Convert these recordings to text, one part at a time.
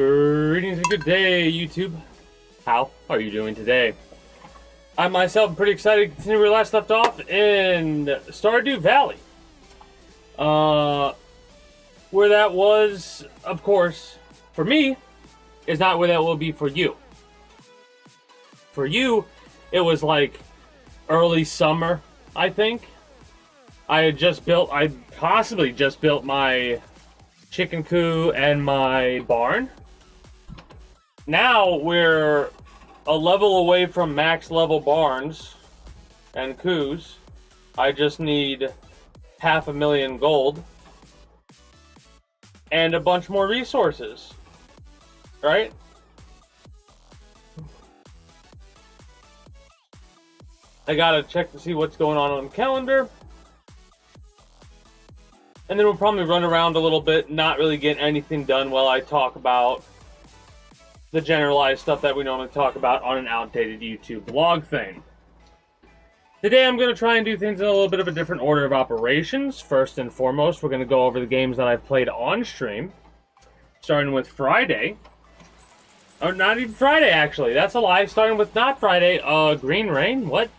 Greetings and good day, YouTube. How are you doing today? I myself am pretty excited to continue where we last left off in Stardew Valley. Where that was, of course, for me, is not where that will be for you. For you, it was like early summer, I think. I possibly just built my chicken coop and my barn. Now we're a level away from max level barns and coops. I just need 500,000 gold and a bunch more resources, right? I gotta check to see what's going on the calendar. And then we'll probably run around a little bit, not really get anything done while I talk about the generalized stuff that we normally talk about on an outdated YouTube vlog thing. Today I'm going to try and do things in a little bit of a different order of operations. First and foremost, we're going to go over the games that I've played on stream. Starting with Friday. Or not even Friday, actually. That's a lie. Starting with not Friday, Green Rain. What?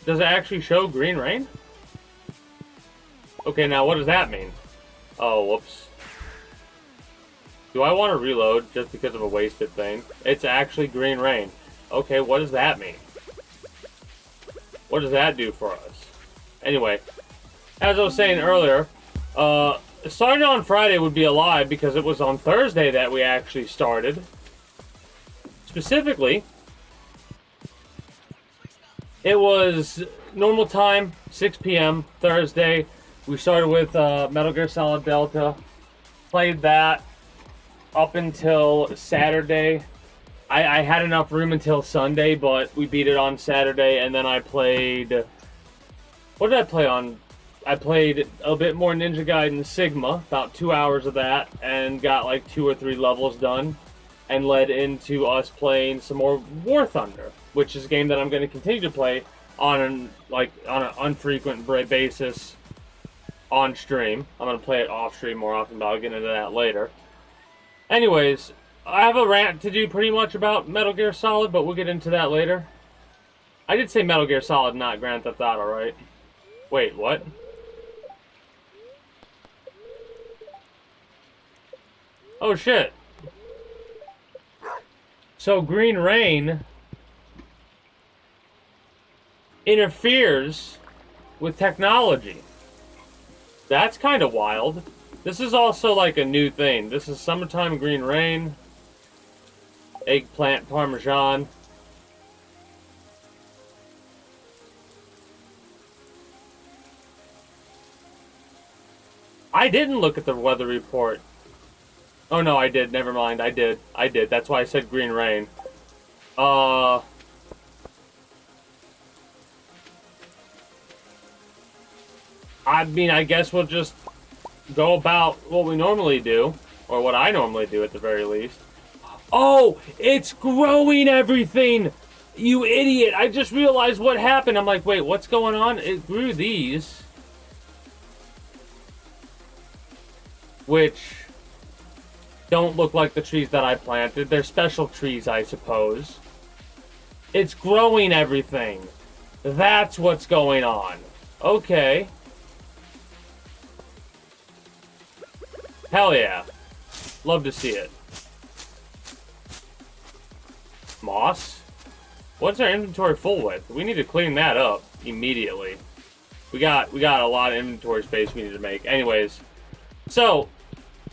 Does it actually show Green Rain? Okay, now what does that mean? Oh, whoops. Do I want to reload just because of a wasted thing? It's actually Green Rain. Okay, what does that mean? What does that do for us? Anyway, as I was saying earlier, starting on Friday would be a lie because it was on Thursday that we actually started. Specifically, it was normal time, 6 p.m. Thursday. We started with Metal Gear Solid Delta. Played that up until Saturday. I had enough room until Sunday, but we beat it on Saturday. And then I played... What did I play on? I played a bit more Ninja Gaiden Sigma, about 2 hours of that, and got like 2 or 3 levels done. And led into us playing some more War Thunder, which is a game that I'm going to continue to play on an unfrequent basis on stream. I'm going to play it off stream more often, but I'll get into that later. Anyways, I have a rant to do pretty much about Metal Gear Solid, but we'll get into that later. I did say Metal Gear Solid, not Grand Theft Auto, right? Wait, what? Oh shit. So Green Rain interferes with technology. That's kind of wild. This is also like a new thing. This is Summertime Green Rain. Eggplant Parmesan. I didn't look at the weather report. Oh no, I did. Never mind. I did. That's why I said Green Rain. I mean, I guess we'll just go about what we normally do. Or what I normally do, at the very least. Oh! It's growing everything! You idiot! I just realized what happened. I'm like, wait, what's going on? It grew these. Which don't look like the trees that I planted. They're special trees, I suppose. It's growing everything. That's what's going on. Okay. Hell yeah. Love to see it. Moss? What's our inventory full with? We need to clean that up immediately. We got a lot of inventory space we need to make. Anyways. So,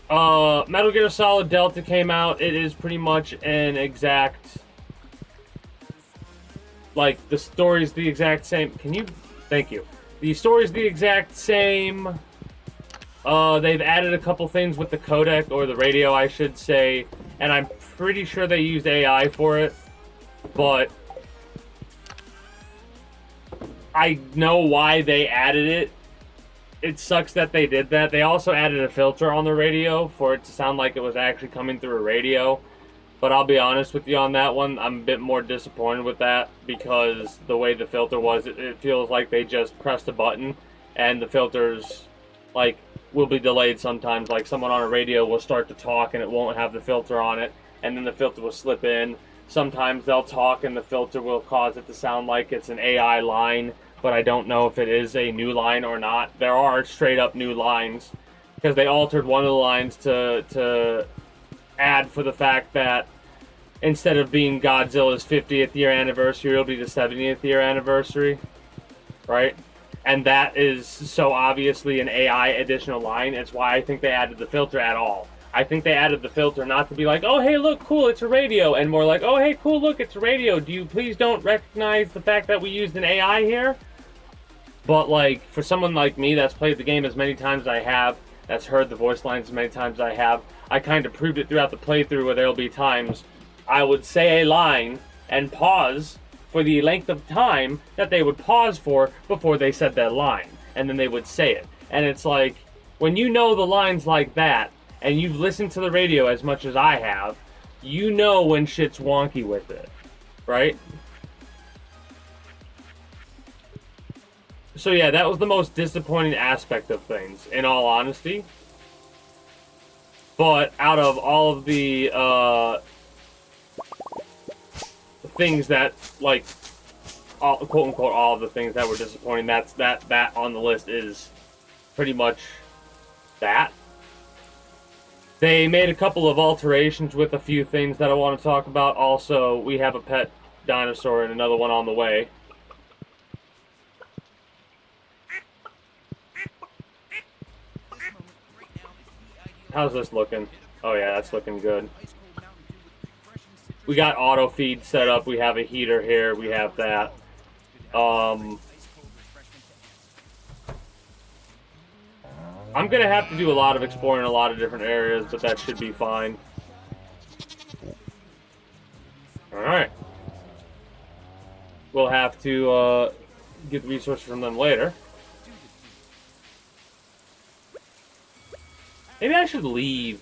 Metal Gear Solid Delta came out. It is pretty much an exact... Like, the story's the exact same... Thank you. The story's the exact same... they've added a couple things with the codec, or the radio, I should say, and I'm pretty sure they used AI for it, but I know why they added it. It sucks that they did that. They also added a filter on the radio for it to sound like it was actually coming through a radio, But I'll be honest with you on that one. I'm a bit more disappointed with that because the way the filter was, it feels like they just pressed a button and the filters, like, will be delayed sometimes. Like, someone on a radio will start to talk and it won't have the filter on it, and then the filter will slip in. Sometimes they'll talk and the filter will cause it to sound like it's an AI line, but I don't know if it is a new line or not. There are straight up new lines because they altered one of the lines to add for the fact that instead of being Godzilla's 50th year anniversary, it'll be the 70th year anniversary, right? And that is so obviously an AI additional line. It's why I think they added the filter at all. I think they added the filter not to be like, oh, hey, look, cool, it's a radio, and more like, oh, hey, cool, look, it's a radio. Do you please don't recognize the fact that we used an AI here? But, like, for someone like me that's played the game as many times as I have, that's heard the voice lines as many times as I have, I kind of proved it throughout the playthrough where there'll be times I would say a line and pause for the length of time that they would pause for before they said that line. And then they would say it. And it's like, when you know the lines like that, and you've listened to the radio as much as I have, you know when shit's wonky with it. Right? So yeah, that was the most disappointing aspect of things, in all honesty. But out of all of the things that, like, all, quote unquote, all of the things that were disappointing, that on the list is pretty much that. They made a couple of alterations with a few things that I want to talk about. Also, we have a pet dinosaur and another one on the way. How's this looking? Oh yeah, that's looking good. We got auto feed set up. We have a heater here. We have that. I'm gonna have to do a lot of exploring in a lot of different areas, but that should be fine. Alright. We'll have to get the resources from them later. Maybe I should leave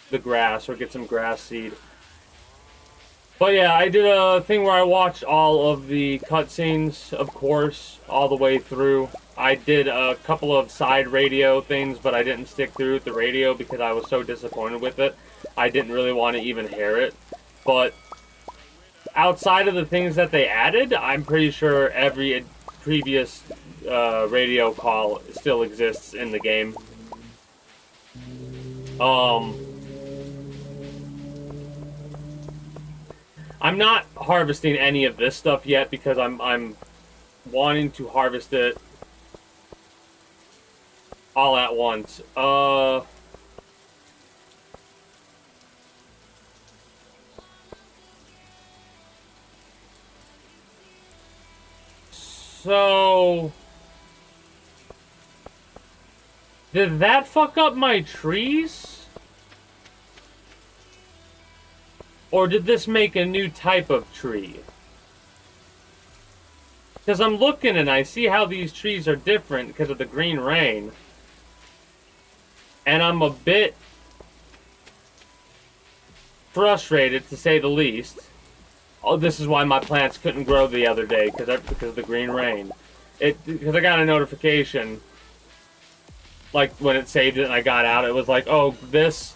the grass or get some grass seed. But yeah, I did a thing where I watched all of the cutscenes, of course, all the way through. I did a couple of side radio things, but I didn't stick through with the radio because I was so disappointed with it. I didn't really want to even hear it. But outside of the things that they added, I'm pretty sure every previous radio call still exists in the game. I'm not harvesting any of this stuff yet because I'm wanting to harvest it all at once. So did that fuck up my trees? Or did this make a new type of tree? Because I'm looking and I see how these trees are different because of the green rain. And I'm a bit frustrated, to say the least. Oh, this is why my plants couldn't grow the other day, because of the green rain. Because I got a notification, like when it saved it and I got out, it was like, oh, this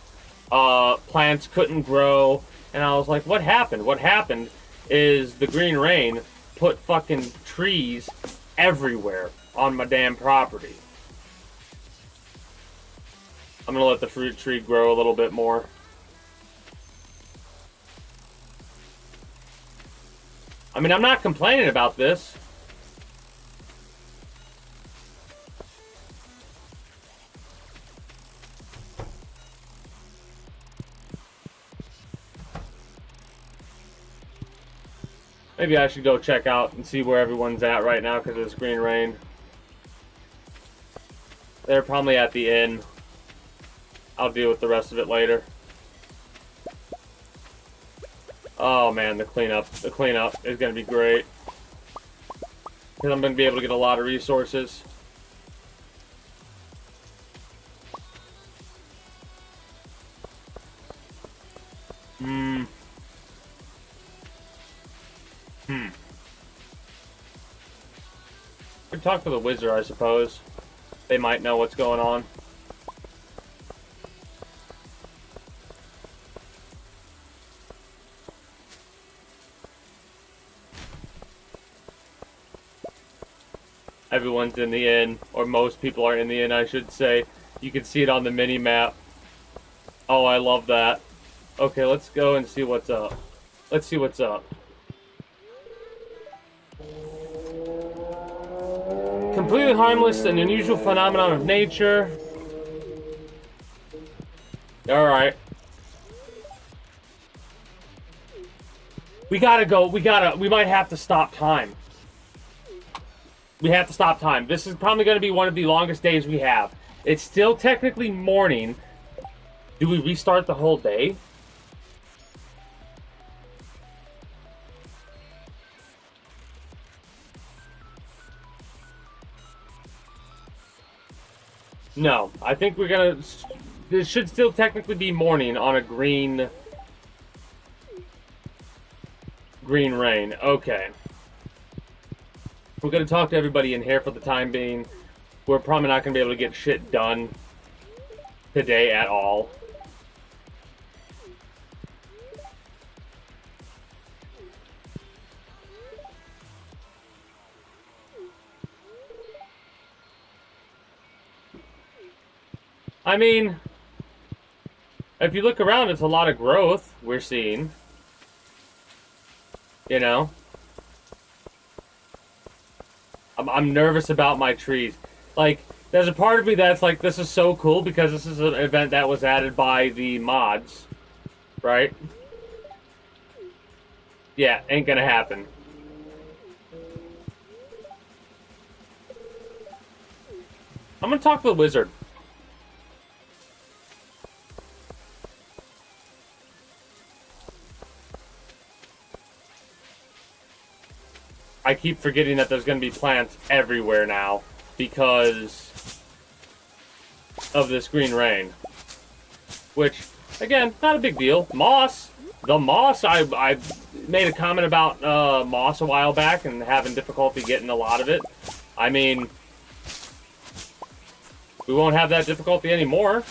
plants couldn't grow. And I was like, what happened? What happened is the green rain put fucking trees everywhere on my damn property. I'm gonna let the fruit tree grow a little bit more. I mean, I'm not complaining about this. Maybe I should go check out and see where everyone's at right now because of this green rain. They're probably at the inn. I'll deal with the rest of it later. Oh man, the cleanup is going to be great. Because I'm going to be able to get a lot of resources. Could talk to the wizard, I suppose. They might know what's going on. Everyone's in the inn, or most people are in the inn, I should say. You can see it on the mini-map. Oh, I love that. Okay, let's go and see what's up. Let's see what's up. Completely harmless, an unusual phenomenon of nature. Alright. We gotta go, we might have to stop time. We have to stop time. This is probably going to be one of the longest days we have. It's still technically morning. Do we restart the whole day? No. I think we're going to... This should still technically be morning on a green rain. Okay. We're going to talk to everybody in here for the time being. We're probably not going to be able to get shit done today at all. I mean, if you look around, it's a lot of growth we're seeing. You know? I'm nervous about my trees. Like, there's a part of me that's like, this is so cool because this is an event that was added by the mods. Right? Yeah, ain't gonna happen. I'm gonna talk to the wizard. I keep forgetting that there's going to be plants everywhere now because of this green rain. Which, again, not a big deal. Moss. The moss, I made a comment about moss a while back and having difficulty getting a lot of it. I mean, we won't have that difficulty anymore.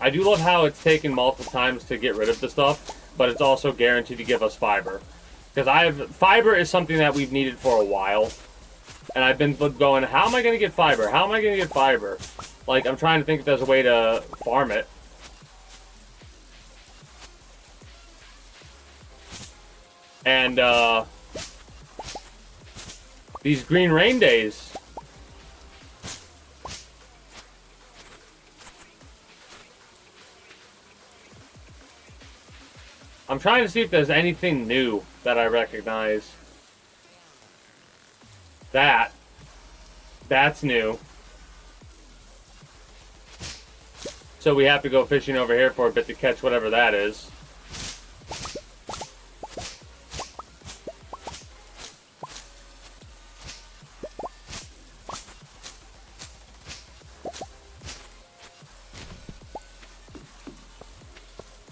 I do love how it's taken multiple times to get rid of the stuff, but it's also guaranteed to give us fiber. Because fiber is something that we've needed for a while. And I've been going, how am I going to get fiber? How am I going to get fiber? Like, I'm trying to think if there's a way to farm it. And, these green rain days... I'm trying to see if there's anything new that I recognize. That's new. So we have to go fishing over here for a bit to catch whatever that is.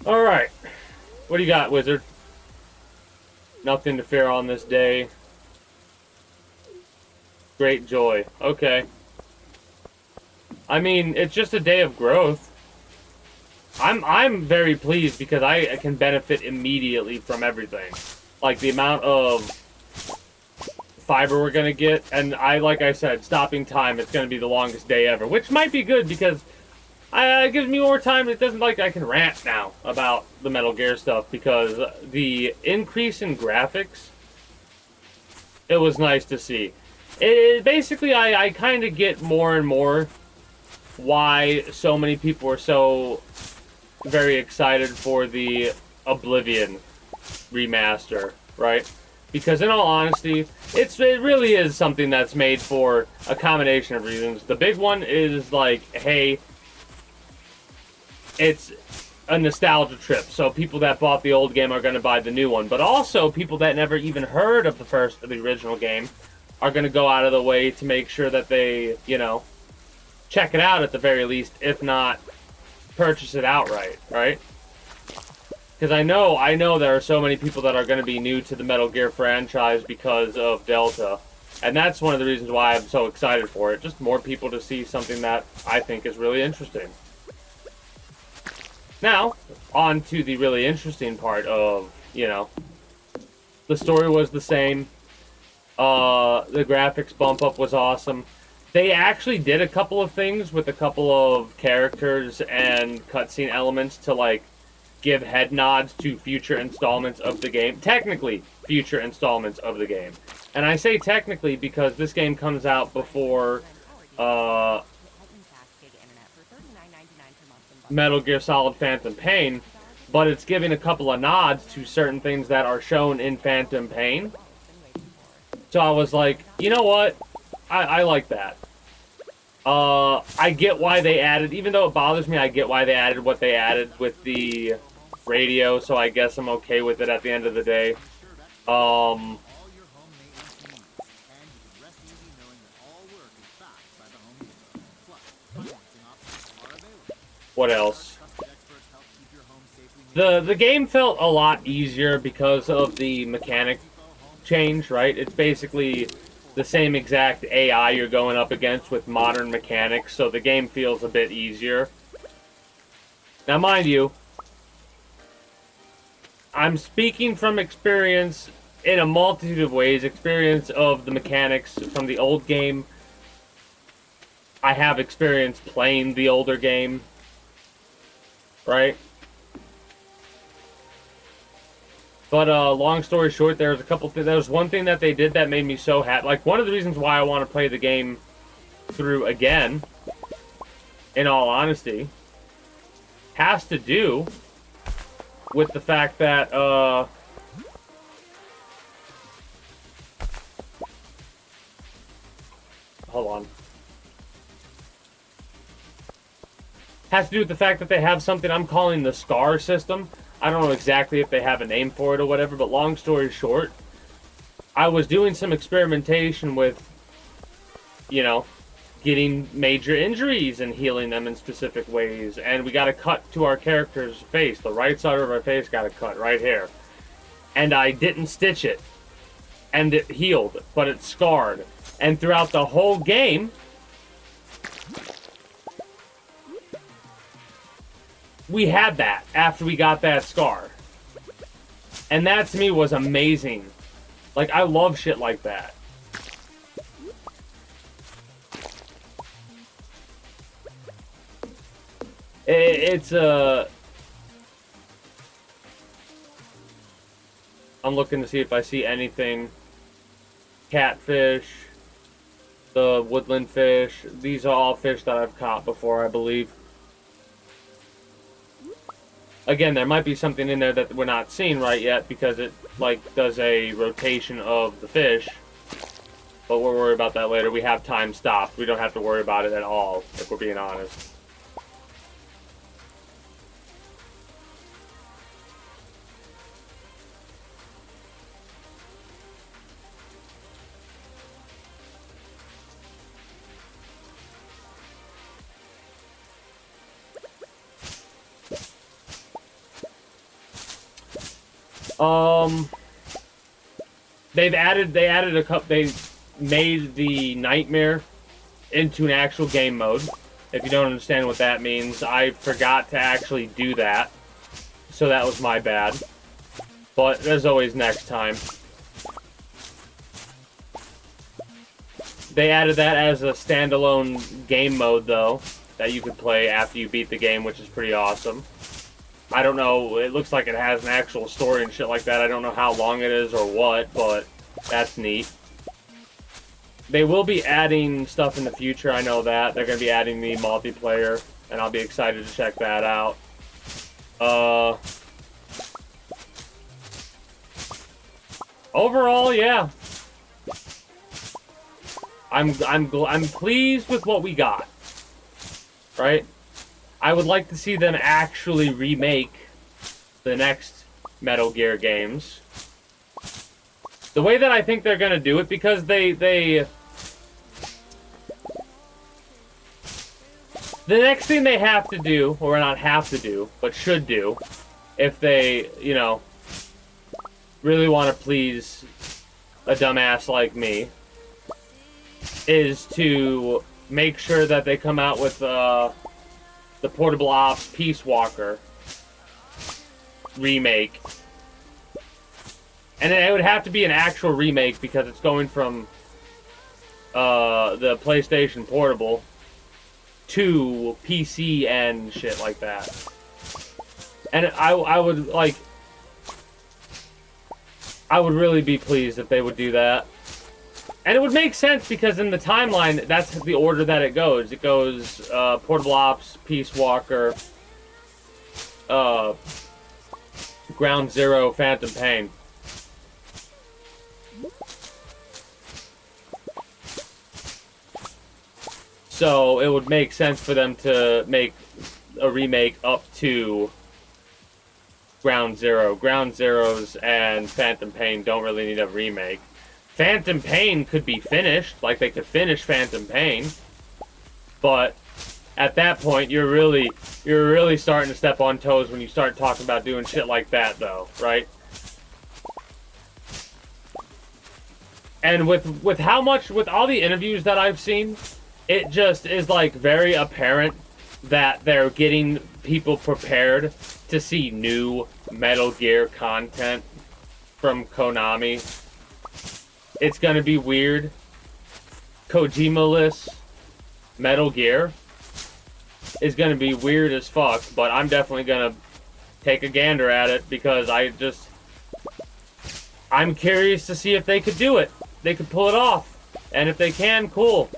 Alright. What do you got, wizard? Nothing to fear on this day. Great joy. Okay. I mean, it's just a day of growth. I'm very pleased because I can benefit immediately from everything. Like the amount of fiber we're gonna get, and like I said, stopping time, it's gonna be the longest day ever, which might be good because it gives me more time. It doesn't like I can rant now about the Metal Gear stuff because the increase in graphics, it was nice to see. Basically, I kind of get more and more why so many people are so very excited for the Oblivion remaster, right? Because in all honesty, it really is something that's made for a combination of reasons. The big one is like, hey, it's a nostalgia trip, so people that bought the old game are going to buy the new one. But also, people that never even heard of the original game are going to go out of the way to make sure that they, you know, check it out at the very least, if not purchase it outright, right? Because I know there are so many people that are going to be new to the Metal Gear franchise because of Delta. And that's one of the reasons why I'm so excited for it. Just more people to see something that I think is really interesting. Now, on to the really interesting part of, you know, the story was the same. The graphics bump up was awesome. They actually did a couple of things with a couple of characters and cutscene elements to, like, give head nods to future installments of the game. Technically, future installments of the game. And I say technically because this game comes out before Metal Gear Solid Phantom Pain, but it's giving a couple of nods to certain things that are shown in Phantom Pain. So I was like, you know what? I like that. I get why they added, even though it bothers me, I get why they added what they added with the radio, so I guess I'm okay with it at the end of the day. What else? The game felt a lot easier because of the mechanic change, right? It's basically the same exact AI you're going up against with modern mechanics, so the game feels a bit easier. Now, mind you, I'm speaking from experience in a multitude of ways. Experience of the mechanics from the old game. I have experience playing the older game, right? But long story short, there was one thing that they did that made me so happy. Like, one of the reasons why I want to play the game through again, in all honesty, has to do with the fact that, hold on. Has to do with the fact that they have something I'm calling the SCAR system. I don't know exactly if they have a name for it or whatever, but long story short, I was doing some experimentation with, you know, getting major injuries and healing them in specific ways, and we got a cut to our character's face. The right side of our face got a cut right here. And I didn't stitch it, and it healed, but it scarred. And throughout the whole game, we had that after we got that scar. And that to me was amazing. Like, I love shit like that. It's I'm looking to see if I see anything. Catfish, the woodland fish. These are all fish that I've caught before, I believe. Again, there might be something in there that we're not seeing right yet because it, like, does a rotation of the fish. But we'll worry about that later. We have time stopped. We don't have to worry about it at all, if we're being honest. They made the nightmare into an actual game mode. If you don't understand what that means, I forgot to actually do that. So that was my bad. But there's always next time. They added that as a standalone game mode, though, that you could play after you beat the game, which is pretty awesome. I don't know, it looks like it has an actual story and shit like that. I don't know how long it is or what, but that's neat. They will be adding stuff in the future, I know that. They're going to be adding the multiplayer, and I'll be excited to check that out. Overall, yeah. I'm pleased with what we got. Right? I would like to see them actually remake the next Metal Gear games. The way that I think they're going to do it, because the The next thing they have to do, or not have to do, but should do, if they, you know, really want to please a dumbass like me, is to make sure that they come out with the Portable Ops Peace Walker remake. And it would have to be an actual remake because it's going from the PlayStation Portable to PC and shit like that. And I would like... I would really be pleased if they would do that. And it would make sense because in the timeline, that's the order that it goes. It goes Portable Ops, Peace Walker, Ground Zero, Phantom Pain. So it would make sense for them to make a remake up to Ground Zero. Ground Zeroes and Phantom Pain don't really need a remake. Phantom Pain could be finished, like they could finish Phantom Pain, but at that point you're really starting to step on toes when you start talking about doing shit like that, though, right? And with all the interviews that I've seen, it just is like very apparent that they're getting people prepared to see new Metal Gear content from Konami. It's gonna be weird. Kojima-less Metal Gear is gonna be weird as fuck, but I'm definitely gonna take a gander at it because I'm curious to see if they could do it. They could pull it off. And if they can, cool.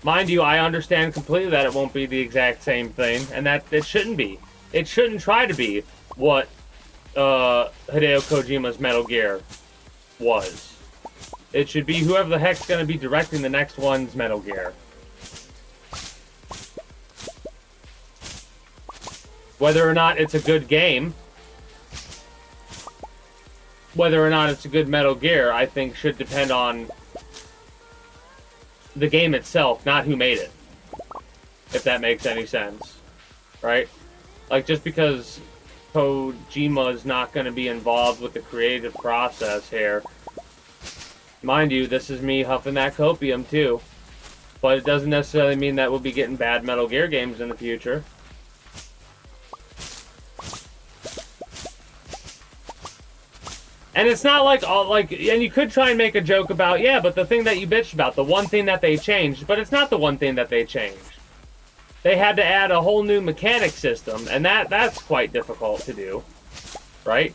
Mind you, I understand completely that it won't be the exact same thing, and that it shouldn't be. It shouldn't try to be what Hideo Kojima's Metal Gear was. It should be whoever the heck's going to be directing the next one's Metal Gear. Whether or not it's a good game, whether or not it's a good Metal Gear, I think should depend on the game itself, not who made it. If that makes any sense. Right? Like, just because Kojima is not going to be involved with the creative process here. Mind you, this is me huffing that copium too. But it doesn't necessarily mean that we'll be getting bad Metal Gear games in the future. And it's not like and you could try and make a joke about, yeah, but the thing that you bitched about, the one thing that they changed, but it's not the one thing that they changed. They had to add a whole new mechanic system, and that's quite difficult to do, right?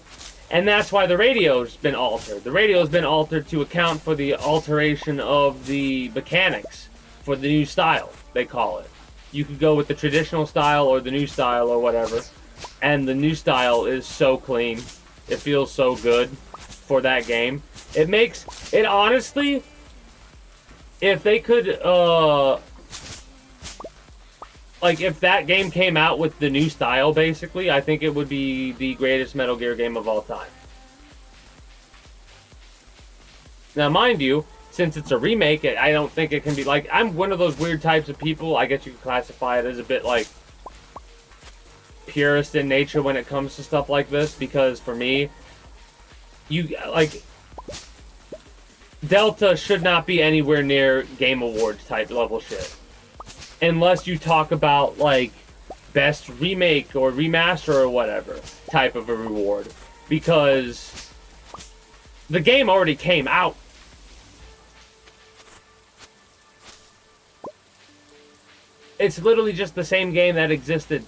And that's why the radio's been altered. The radio's been altered to account for the alteration of the mechanics for the new style, they call it. You could go with the traditional style or the new style or whatever, and the new style is so clean. It feels so good for that game. It honestly, if they could, like, if that game came out with the new style, basically, I think it would be the greatest Metal Gear game of all time. Now, mind you, since it's a remake, I don't think it can be, like, I'm one of those weird types of people, I guess you could classify it as a bit, like, purist in nature when it comes to stuff like this, because for me, Delta should not be anywhere near Game Awards type level shit. Unless you talk about, like, best remake or remaster or whatever type of a reward. Because the game already came out. It's literally just the same game that existed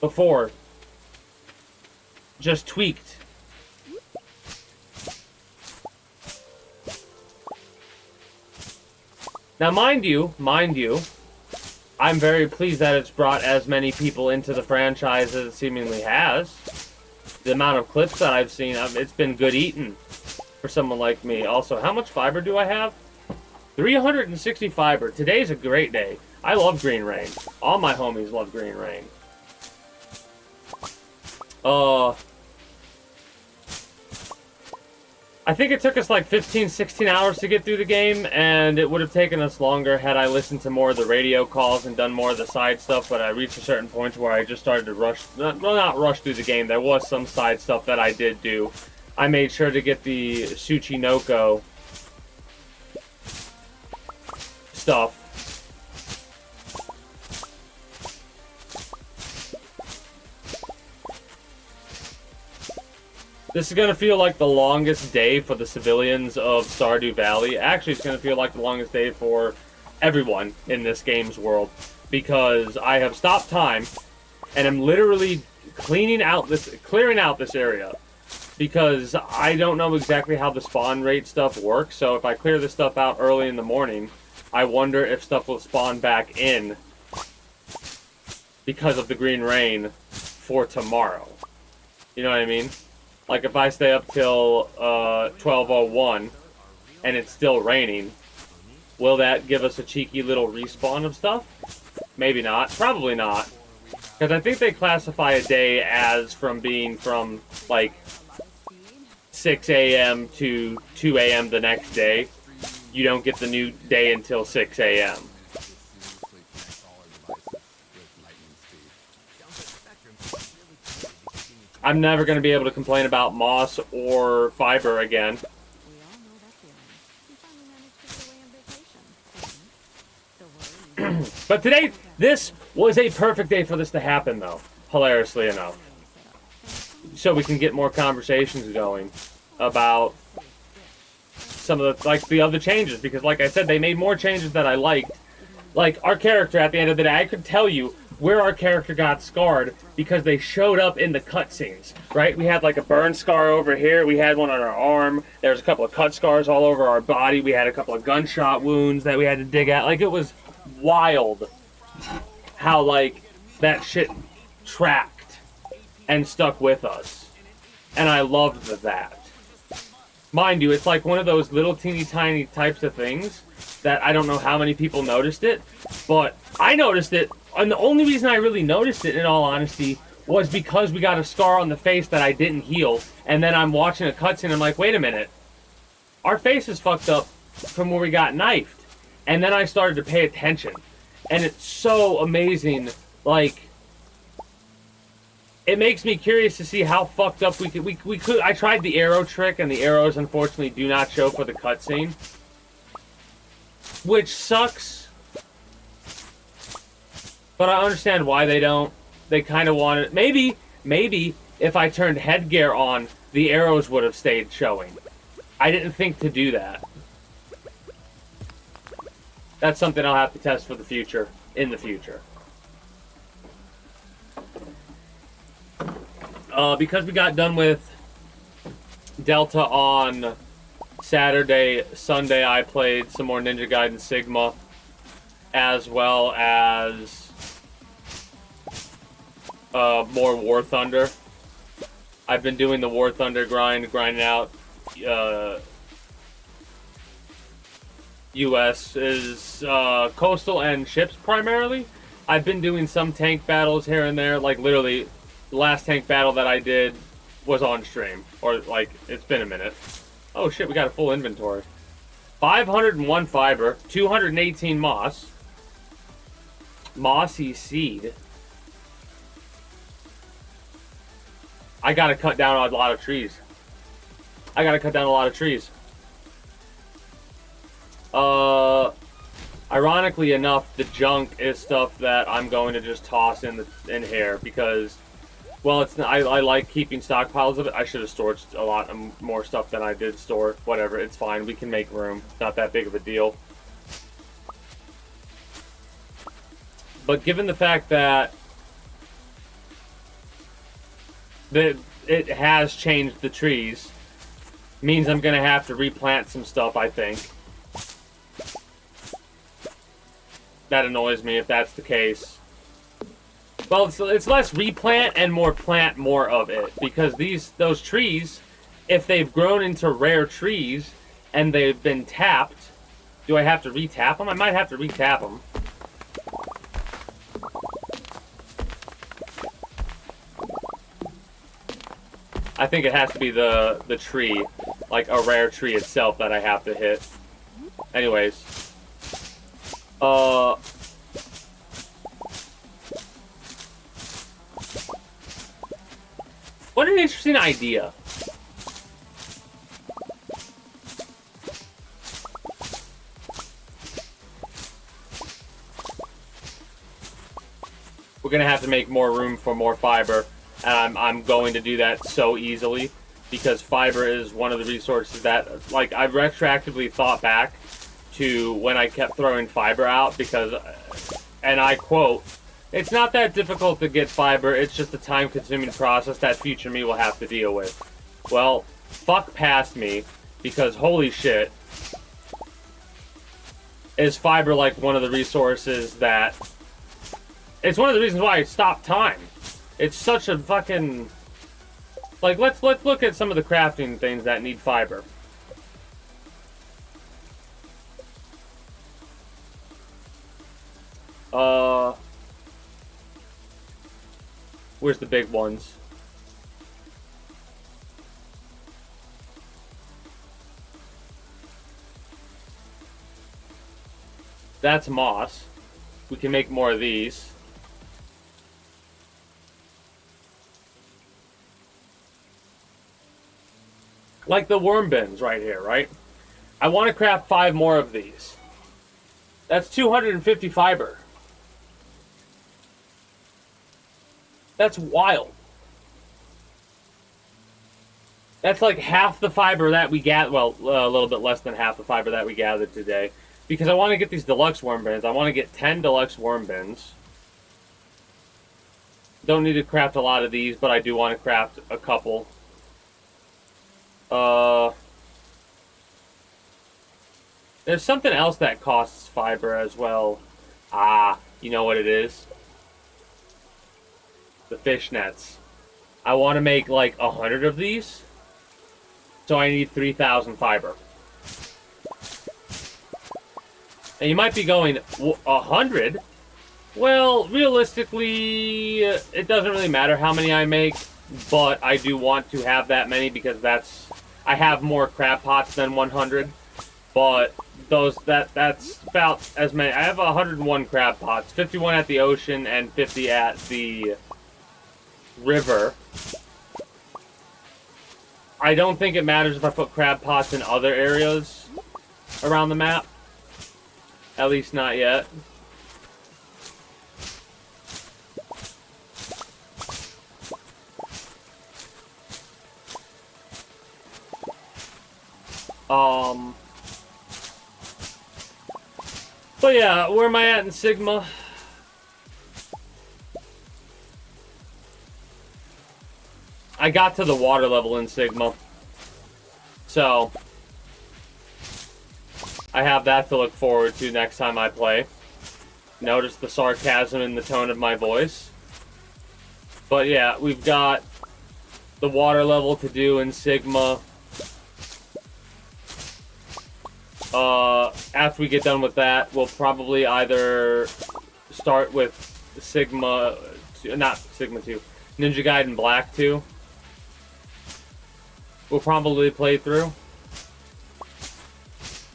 before. Just tweaked. Now, mind you, I'm very pleased that it's brought as many people into the franchise as it seemingly has. The amount of clips that I've seen, it's been good eating for someone like me. Also, how much fiber do I have? 360 fiber. Today's a great day. I love Green Rain. All my homies love Green Rain. I think it took us like 15, 16 hours to get through the game, and it would have taken us longer had I listened to more of the radio calls and done more of the side stuff, but I reached a certain point where I just started to rush, not rush through the game. There was some side stuff that I did do. I made sure to get the Tsuchinoko stuff. This is going to feel like the longest day for the civilians of Stardew Valley. Actually, it's going to feel like the longest day for everyone in this game's world. Because I have stopped time, and I'm literally clearing out this area. Because I don't know exactly how the spawn rate stuff works. So if I clear this stuff out early in the morning, I wonder if stuff will spawn back in because of the green rain for tomorrow. You know what I mean? Like, if I stay up till 12:01 and it's still raining, will that give us a cheeky little respawn of stuff? Maybe not. Probably not. Because I think they classify a day as from being from, like, 6 a.m. to 2 a.m. the next day. You don't get the new day until 6 a.m. I'm never going to be able to complain about moss or fiber again. But today, this was a perfect day for this to happen, though, hilariously enough. So we can get more conversations going about some of the other changes, because like I said, they made more changes that I liked. Like, our character, at the end of the day, I could tell you where our character got scarred because they showed up in the cutscenes, right? We had like a burn scar over here, we had one on our arm, there was a couple of cut scars all over our body, we had a couple of gunshot wounds that we had to dig at. Like, it was wild how, like, that shit tracked and stuck with us. And I loved that. Mind you, it's like one of those little teeny tiny types of things that I don't know how many people noticed it, but I noticed it, and the only reason I really noticed it, in all honesty, was because we got a scar on the face that I didn't heal, and then I'm watching a cutscene and I'm like, wait a minute, our face is fucked up from where we got knifed. And then I started to pay attention, and it's so amazing, like, it makes me curious to see how fucked up we could. I tried the arrow trick, and the arrows unfortunately do not show for the cutscene, which sucks. But I understand why they don't. They kind of want it. Maybe if I turned headgear on, the arrows would have stayed showing. I didn't think to do that. That's something I'll have to test for the future, in the future. Because we got done with Delta on Saturday, Sunday I played some more Ninja Gaiden Sigma, as well as more War Thunder. I've been doing the War Thunder grinding out. US is coastal and ships primarily. I've been doing some tank battles here and there, like literally the last tank battle that I did was on stream, or like it's been a minute. Oh shit, we got a full inventory. 501 fiber, 218 moss, mossy seed. I gotta cut down a lot of trees. Ironically enough, the junk is stuff that I'm going to just toss in here because, well, it's not, I like keeping stockpiles of it. I should have stored a lot more stuff than I did store. Whatever, it's fine. We can make room. It's not that big of a deal. But given the fact that it has changed the trees, means I'm gonna have to replant some stuff, I think. That annoys me if that's the case. Well, it's less replant and more plant more of it, because those trees, if they've grown into rare trees and they've been tapped, do I have to retap them? I might have to retap them. I think it has to be the tree. like a rare tree itself that I have to hit. Anyways. What an interesting idea. We're gonna have to make more room for more fiber, and I'm going to do that so easily, because fiber is one of the resources that, like, I've retroactively thought back to when I kept throwing fiber out, because, and I quote, "It's not that difficult to get fiber, it's just a time-consuming process that future me will have to deal with." Well, fuck past me, because holy shit, is fiber like one of the resources that... It's one of the reasons why I stopped time. It's such a fucking... Like, let's look at some of the crafting things that need fiber. Where's the big ones? That's moss. We can make more of these. Like the worm bins right here, right? I want to craft 5 more of these. That's 250 fiber. That's wild. That's like half the fiber that we got. Well, a little bit less than half the fiber that we gathered today. Because I want to get these deluxe worm bins. I want to get 10 deluxe worm bins. Don't need to craft a lot of these, but I do want to craft a couple. There's something else that costs fiber as well. Ah, you know what it is? The fish nets. I want to make like 100 of these. So I need 3,000 fiber. And you might be going, 100? Well, realistically, it doesn't really matter how many I make, but I do want to have that many because I have more crab pots than 100, but that's about as many. I have 101 crab pots, 51 at the ocean and 50 at the river. I don't think it matters if I put crab pots in other areas around the map. At least not yet. But yeah, where am I at in Sigma? I got to the water level in Sigma. So, I have that to look forward to next time I play. Notice the sarcasm in the tone of my voice. But yeah, we've got the water level to do in Sigma. After we get done with that, we'll probably either start with Sigma... Not Sigma 2. Ninja Gaiden Black 2. We'll probably play through.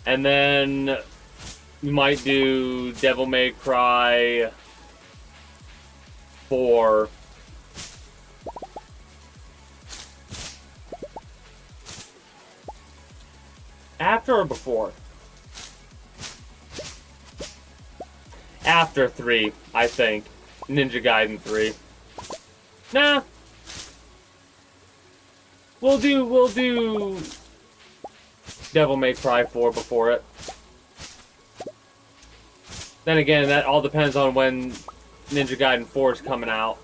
And then we might do Devil May Cry 4. After or before? After 3, I think. Ninja Gaiden 3. Nah. We'll do Devil May Cry 4 before it. Then again, that all depends on when Ninja Gaiden 4 is coming out.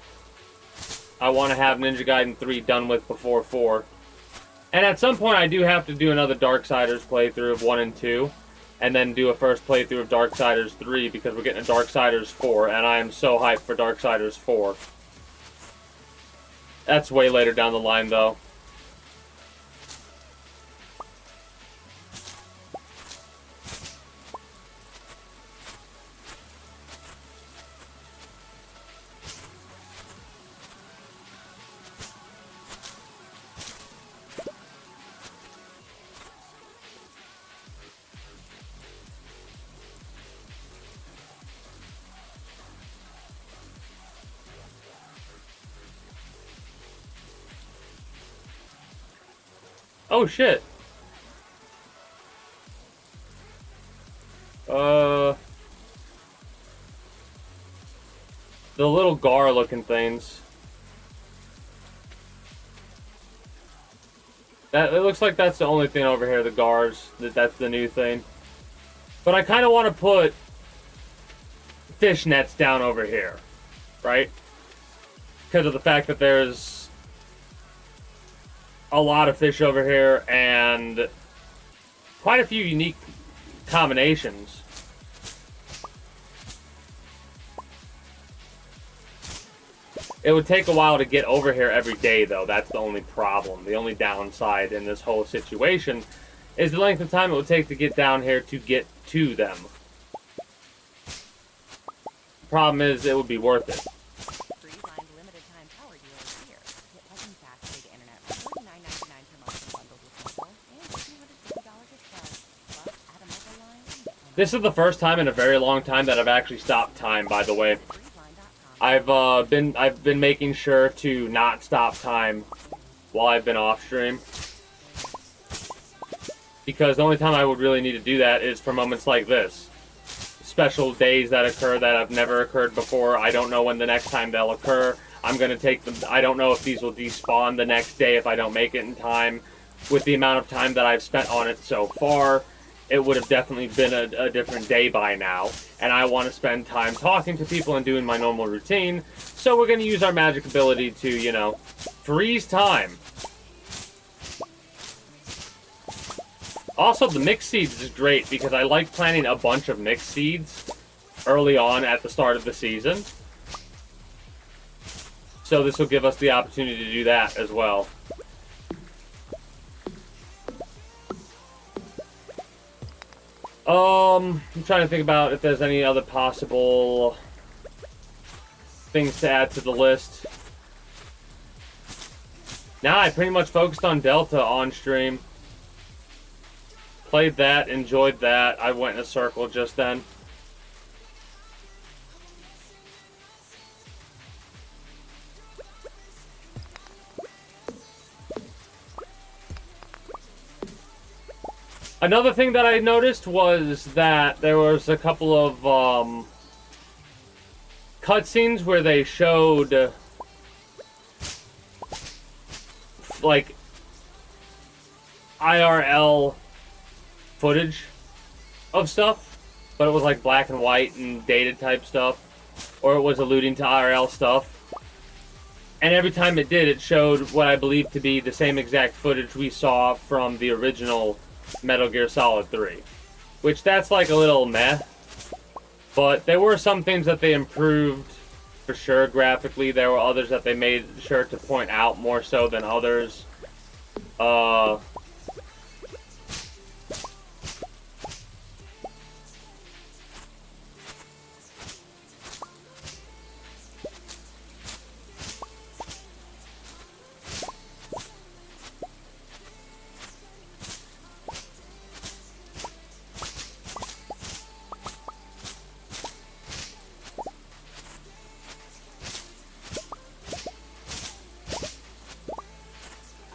I want to have Ninja Gaiden 3 done with before 4. And at some point I do have to do another Darksiders playthrough of 1 and 2. And then do a first playthrough of Darksiders 3 because we're getting a Darksiders 4. And I am so hyped for Darksiders 4. That's way later down the line though. Oh shit. The little gar looking things. That it looks like that's the only thing over here, the gars. That's the new thing. But I kind of want to put fish nets down over here, right? Because of the fact that there's a lot of fish over here and quite a few unique combinations. It would take a while to get over here every day, though. That's the only problem. The only downside in this whole situation is the length of time it would take to get down here to get to them. Problem is, it would be worth it. This is the first time in a very long time that I've actually stopped time, by the way. I've been making sure to not stop time while I've been off stream. Because the only time I would really need to do that is for moments like this. Special days that occur that have never occurred before. I don't know when the next time they'll occur. I'm going to take them. I don't know if these will despawn the next day if I don't make it in time. With the amount of time that I've spent on it so far, it would have definitely been a different day by now. And I want to spend time talking to people and doing my normal routine. So we're going to use our magic ability to, you know, freeze time. Also, the mixed seeds is great because I like planting a bunch of mixed seeds early on at the start of the season. So this will give us the opportunity to do that as well. I'm trying to think about if there's any other possible things to add to the list. Now I pretty much focused on Delta on stream. Played that, enjoyed that. I went in a circle just then. Another thing that I noticed was that there was a couple of cutscenes where they showed like IRL footage of stuff, but it was like black and white and dated type stuff, or it was alluding to IRL stuff. And every time it did, it showed what I believe to be the same exact footage we saw from the original Metal Gear Solid 3. Which, that's like a little meh. But there were some things that they improved, for sure, graphically. There were others that they made sure to point out more so than others.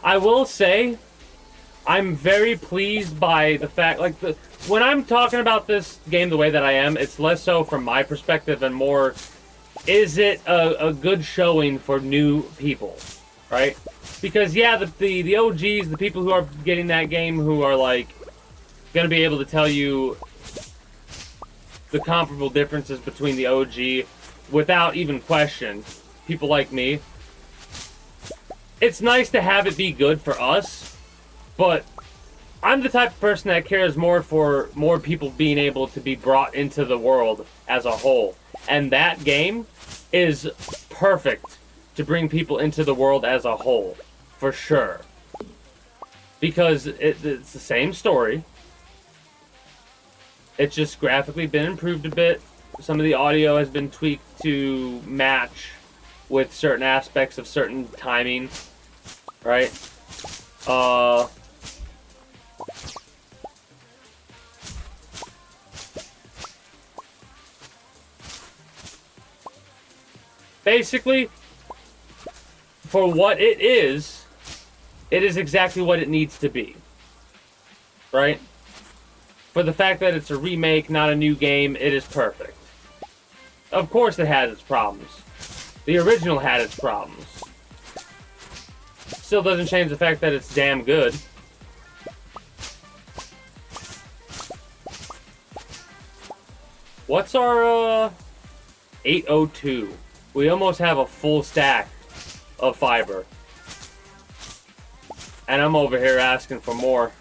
I will say, I'm very pleased by the fact, like, when I'm talking about this game the way that I am, it's less so from my perspective and more, is it a good showing for new people, right? Because, yeah, the OGs, the people who are getting that game, who are, like, going to be able to tell you the comparable differences between the OG without even question, people like me, it's nice to have it be good for us, but I'm the type of person that cares more for more people being able to be brought into the world as a whole. And that game is perfect to bring people into the world as a whole, for sure. Because it's the same story. It's just graphically been improved a bit. Some of the audio has been tweaked to match with certain aspects of certain timing, right? Basically, for what it is, it is exactly what it needs to be. Right? For the fact that it's a remake, not a new game, it is perfect. Of course it has its problems. The original had its problems. Still doesn't change the fact that it's damn good. What's our 802? We almost have a full stack of fiber. And I'm over here asking for more.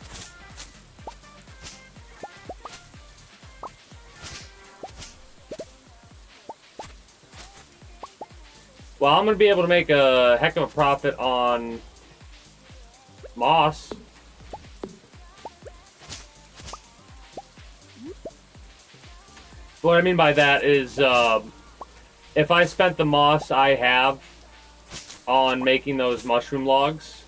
Well, I'm going to be able to make a heck of a profit on moss. What I mean by that is, if I spent the moss I have on making those mushroom logs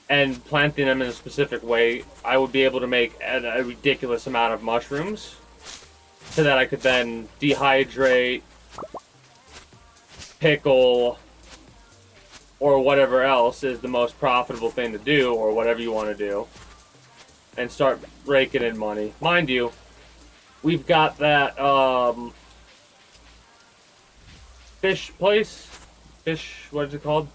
and planting them in a specific way, I would be able to make a ridiculous amount of mushrooms so that I could then dehydrate, pickle, or whatever else is the most profitable thing to do, or whatever you want to do, and start raking in money. Mind you, we've got that fish place. Fish, what is it called?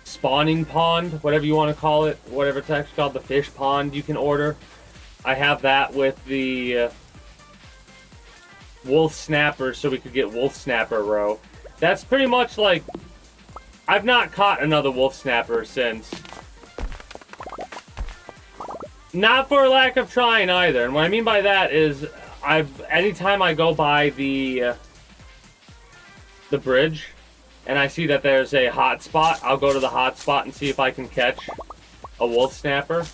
Spawning pond, whatever you want to call it, whatever it's actually called, the fish pond you can order. I have that with the wolf snapper, so we could get wolf snapper roe. That's pretty much like, I've not caught another wolf snapper since. Not for lack of trying either. And what I mean by that is, anytime I go by the bridge and I see that there's a hot spot, I'll go to the hot spot and see if I can catch a wolf snapper.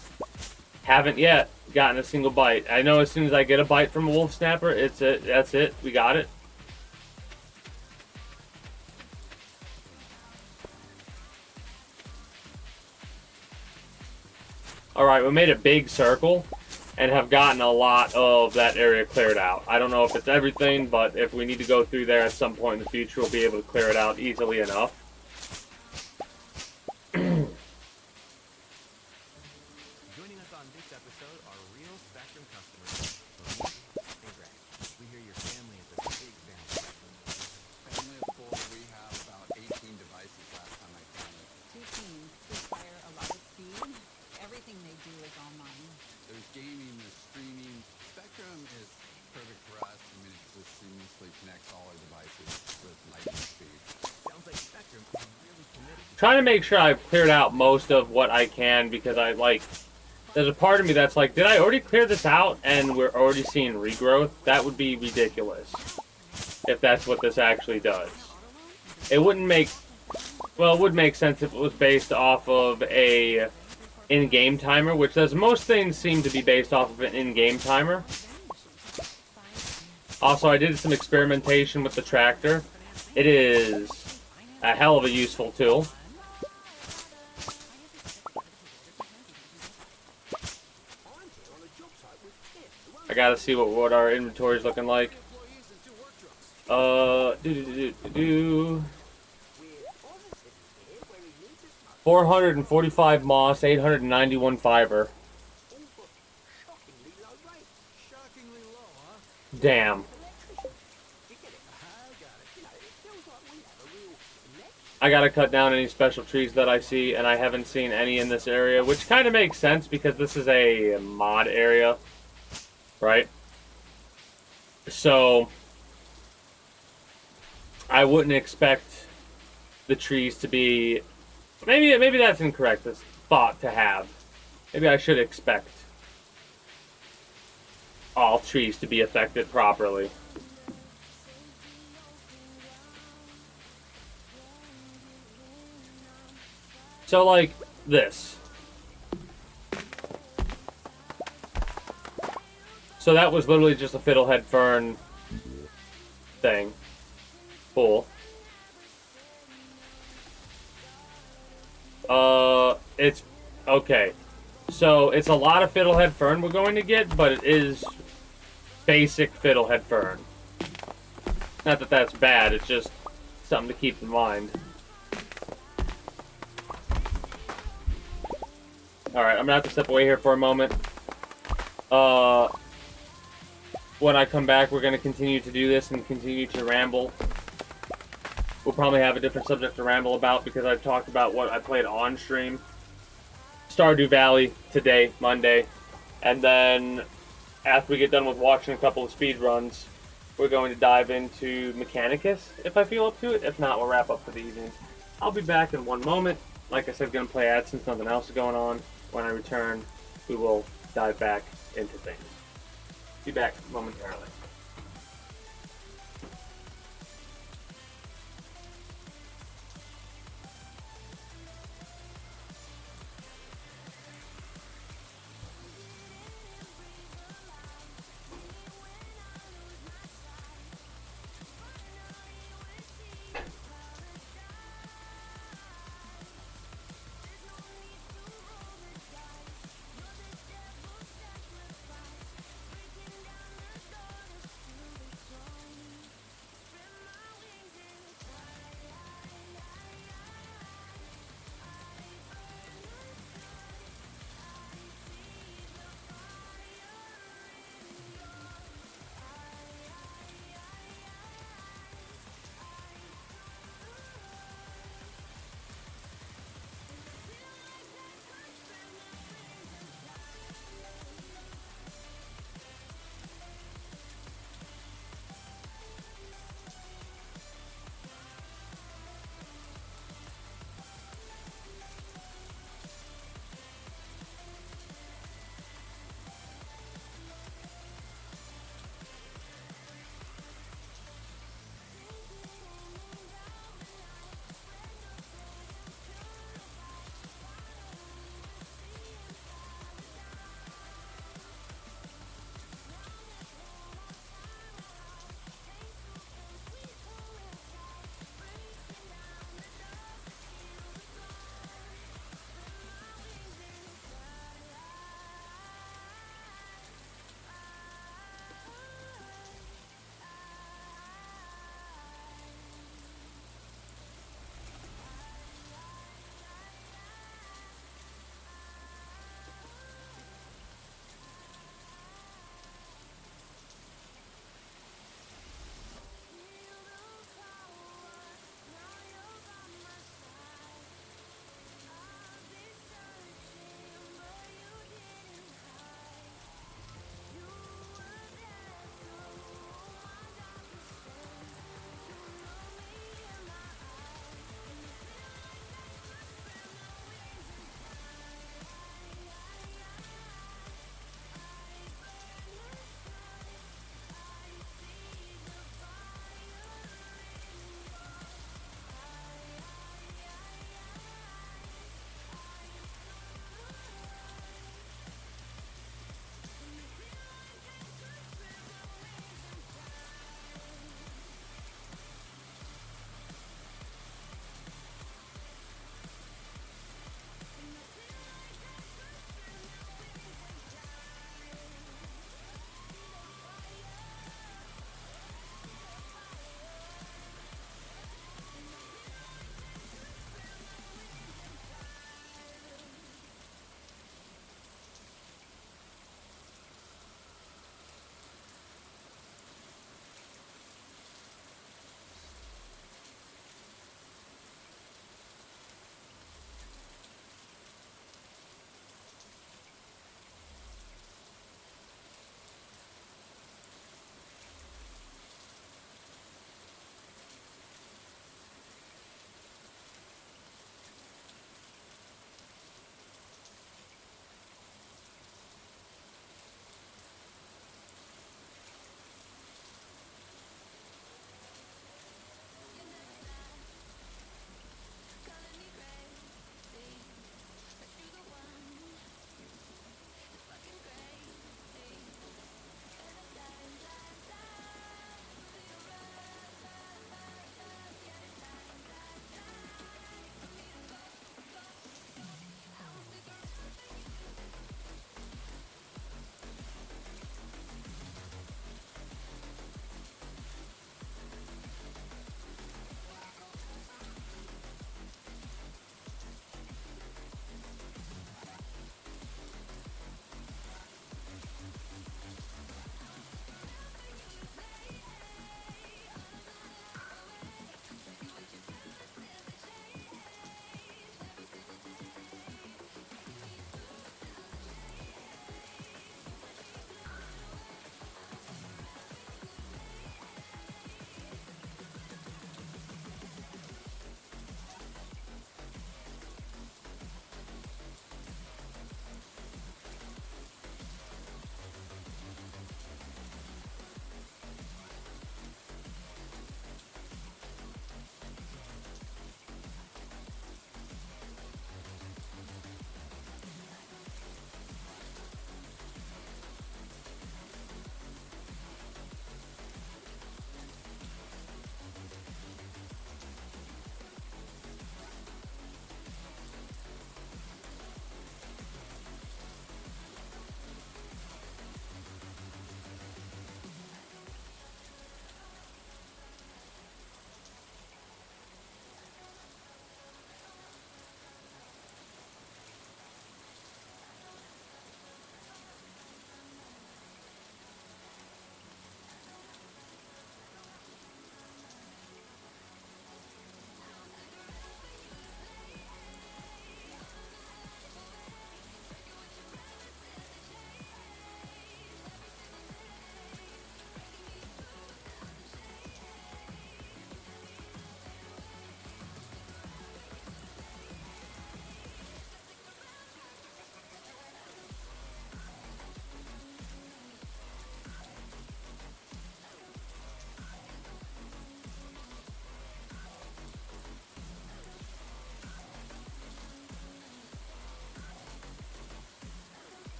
Haven't yet gotten a single bite. I know as soon as I get a bite from a wolf snapper, that's it. We got it. Alright, we made a big circle and have gotten a lot of that area cleared out. I don't know if it's everything, but if we need to go through there at some point in the future, we'll be able to clear it out easily enough. Joining us on this episode are real Spectrum customers. Congrats. We hear your family is a big fan of Spectrum. Family of four, we have about 18 devices last time I counted. Two teams require a lot of speed. Everything they do is online. There's gaming, there's streaming. Spectrum is perfect for us. I mean, it just seamlessly connects all our devices with lightning speed. Sounds like Spectrum is really committed to Trying to make sure I've cleared out most of what I can, because there's a part of me that's like, did I already clear this out and we're already seeing regrowth? That would be ridiculous if that's what this actually does. It wouldn't make, well, it would make sense if it was based off of a in-game timer, which does most things seem to be based off of an in-game timer. Also, I did some experimentation with the tractor. It is a hell of a useful tool. I gotta see what our inventory is looking like. 445 moss, 891 fiber. Shockingly low, huh? Damn. I gotta cut down any special trees that I see, and I haven't seen any in this area, which kind of makes sense because this is a mod area, right? So I wouldn't expect the trees to be, maybe that's incorrect, this thought to have. Maybe I should expect all trees to be affected properly. So, like, this. So that was literally just a fiddlehead fern thing. Cool. It's okay. So it's a lot of fiddlehead fern we're going to get, but it is basic fiddlehead fern. Not that that's bad, it's just something to keep in mind. Alright, I'm gonna have to step away here for a moment. When I come back, we're gonna continue to do this and continue to ramble. We'll probably have a different subject to ramble about because I've talked about what I played on stream. Stardew Valley today, Monday. And then after we get done with watching a couple of speed runs, we're going to dive into Mechanicus if I feel up to it. If not, we'll wrap up for the evening. I'll be back in one moment. Like I said, going to play ads since nothing else is going on. When I return, we will dive back into things. Be back momentarily.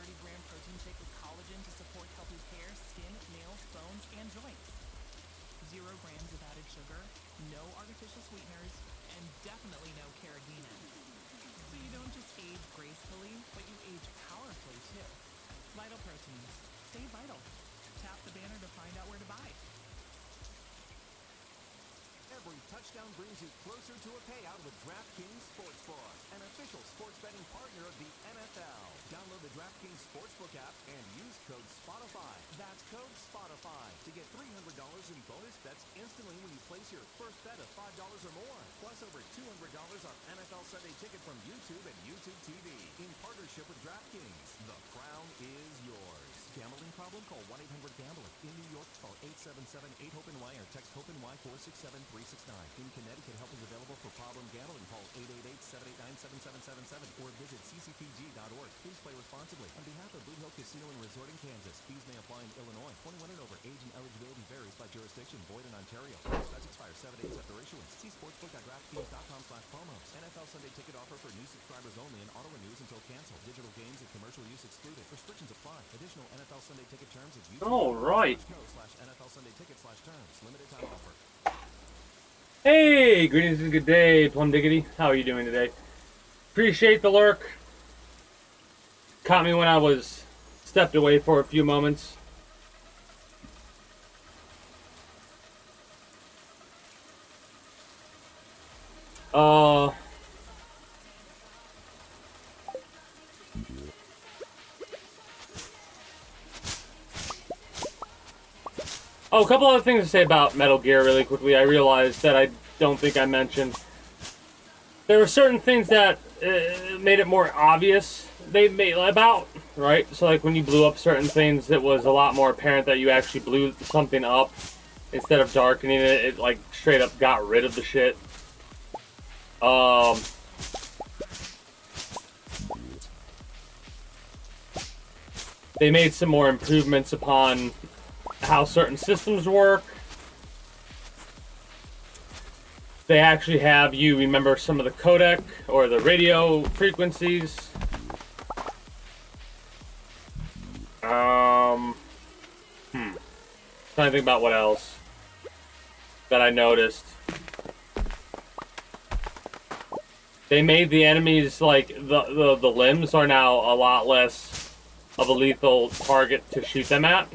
30-gram protein shake with collagen to support healthy hair, skin, nails, bones, and joints. 0 grams of added sugar, no artificial sweeteners, and definitely no carrageenan. So you don't just age gracefully, but you age powerfully too. Vital Proteins. Stay vital. Tap the banner to find out where to buy. Every touchdown brings you closer to a payout with DraftKings Sportsbook, an official sports betting partner of the NFL. Download the DraftKings Sportsbook app and use code SPOTIFY. That's code SPOTIFY to get $300 in bonus bets instantly when you place your first bet of $5 or more. Plus over $200 off NFL Sunday Ticket from YouTube and YouTube TV. In partnership with DraftKings, the crown is yours. Gambling problem? Call 1-800-GAMBLER. In New York, call 877-8-HOPE-NY or text HOPE-NY 467-369. In Connecticut, help is available for problem gambling. Call 888-789-7777 or visit ccpg.org. Please play responsibly. On behalf of Blue Hill Casino and Resort in Kansas, fees may apply in Illinois. 21 and over. Age and eligibility varies by jurisdiction. Void in Ontario. Bets expire 7 days after issuance. See sportsbook.draftkings.com/promos. NFL Sunday Ticket offer for new subscribers only and auto renews until canceled. Digital games and commercial use excluded. Restrictions apply. Additional NFL Sunday Ticket terms at YouTube. All right. NFL Sunday Ticket /terms. Limited time offer. Hey, greetings and good day, Plum Diggity. How are you doing today? Appreciate the lurk. Caught me when I was stepped away for a few moments. Oh, a couple other things to say about Metal Gear really quickly. I realized that I don't think I mentioned. There were certain things that made it more obvious they made about, right? So like when you blew up certain things, it was a lot more apparent that you actually blew something up. Instead of darkening it, it like straight up got rid of the shit. They made some more improvements upon how certain systems work. They actually have you remember some of the codec or the radio frequencies. Trying to think about what else that I noticed. They made the enemies, like, the limbs are now a lot less of a lethal target to shoot them at.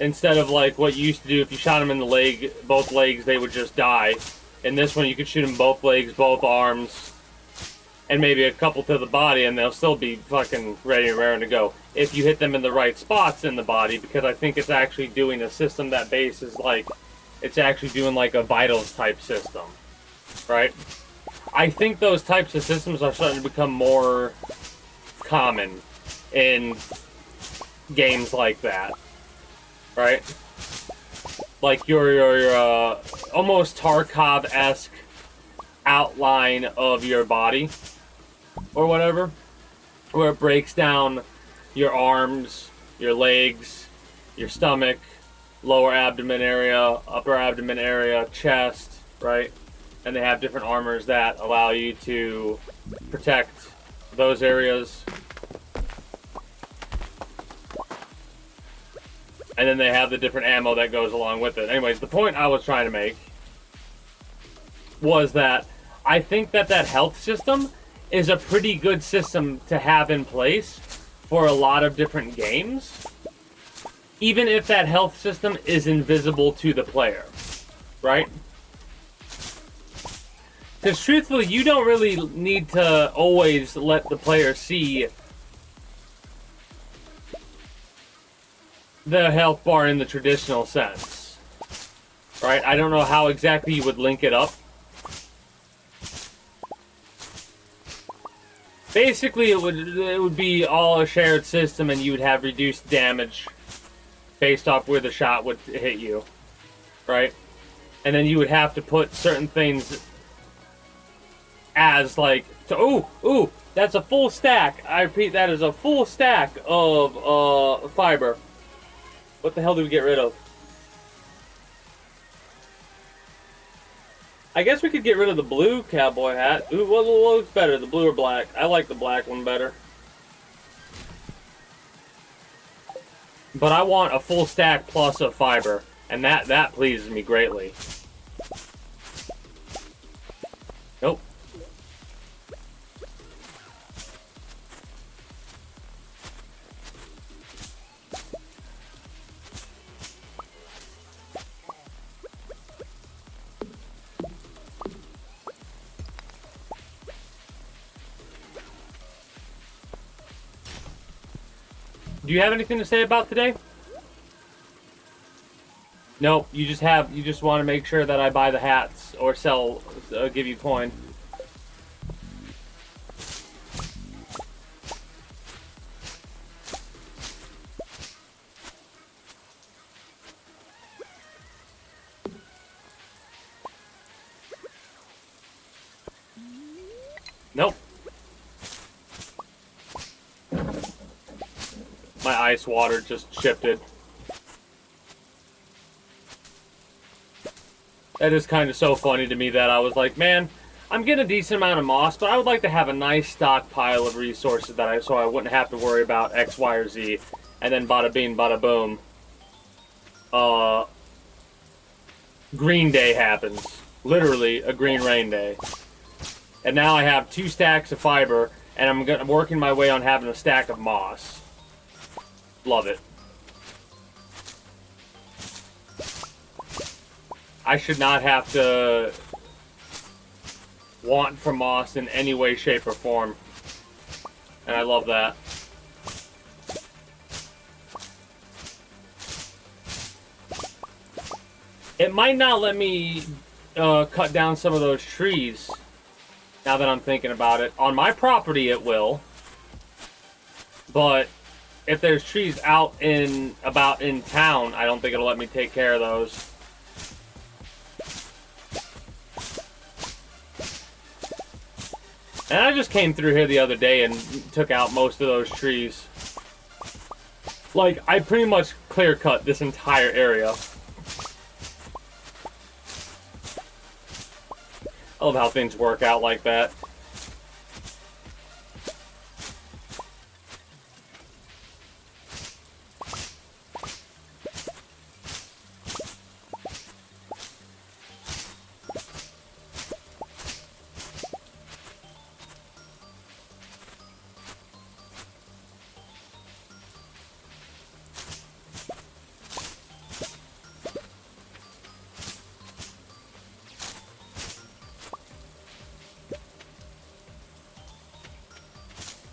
Instead of, like, what you used to do, if you shot them in the leg, both legs, they would just die. In this one, you could shoot them both legs, both arms, and maybe a couple to the body, and they'll still be fucking ready and raring to go. If you hit them in the right spots in the body, because I think it's actually doing a system that base is, like, it's actually doing, like, a vitals type system, right? I think those types of systems are starting to become more common in games like that, right? Like your almost Tarkov-esque outline of your body or whatever, where it breaks down your arms, your legs, your stomach, lower abdomen area, upper abdomen area, chest, right? And they have different armors that allow you to protect those areas. And then they have the different ammo that goes along with it. Anyways, the point I was trying to make was that I think that that health system is a pretty good system to have in place for a lot of different games, even if that health system is invisible to the player, right? Because truthfully, you don't really need to always let the player see the health bar in the traditional sense, right? I don't know how exactly you would link it up. Basically, it would be all a shared system, and you would have reduced damage based off where the shot would hit you, right? And then you would have to put certain things as like, ooh, that's a full stack. I repeat, that is a full stack of fiber. What the hell do we get rid of? I guess we could get rid of the blue cowboy hat. Ooh, what looks better, the blue or black? I like the black one better. But I want a full stack plus of fiber, and that pleases me greatly. Nope. Do you have anything to say about today? Nope. You just want to make sure that I buy the hats or sell, give you coin. Nope. My ice water just shifted. That is kind of so funny to me that I was like, man, I'm getting a decent amount of moss, but I would like to have a nice stockpile of resources that so I wouldn't have to worry about X, Y, or Z. And then bada bing, bada boom. Green day happens. Literally a green rain day. And now I have 2 stacks of fiber, and I'm working my way on having a stack of moss. Love it. I should not have to want for moss in any way, shape, or form. And I love that. It might not let me cut down some of those trees, now that I'm thinking about it. On my property, it will. But if there's trees out in town, I don't think it'll let me take care of those. And I just came through here the other day and took out most of those trees. Like, I pretty much clear-cut this entire area. I love how things work out like that.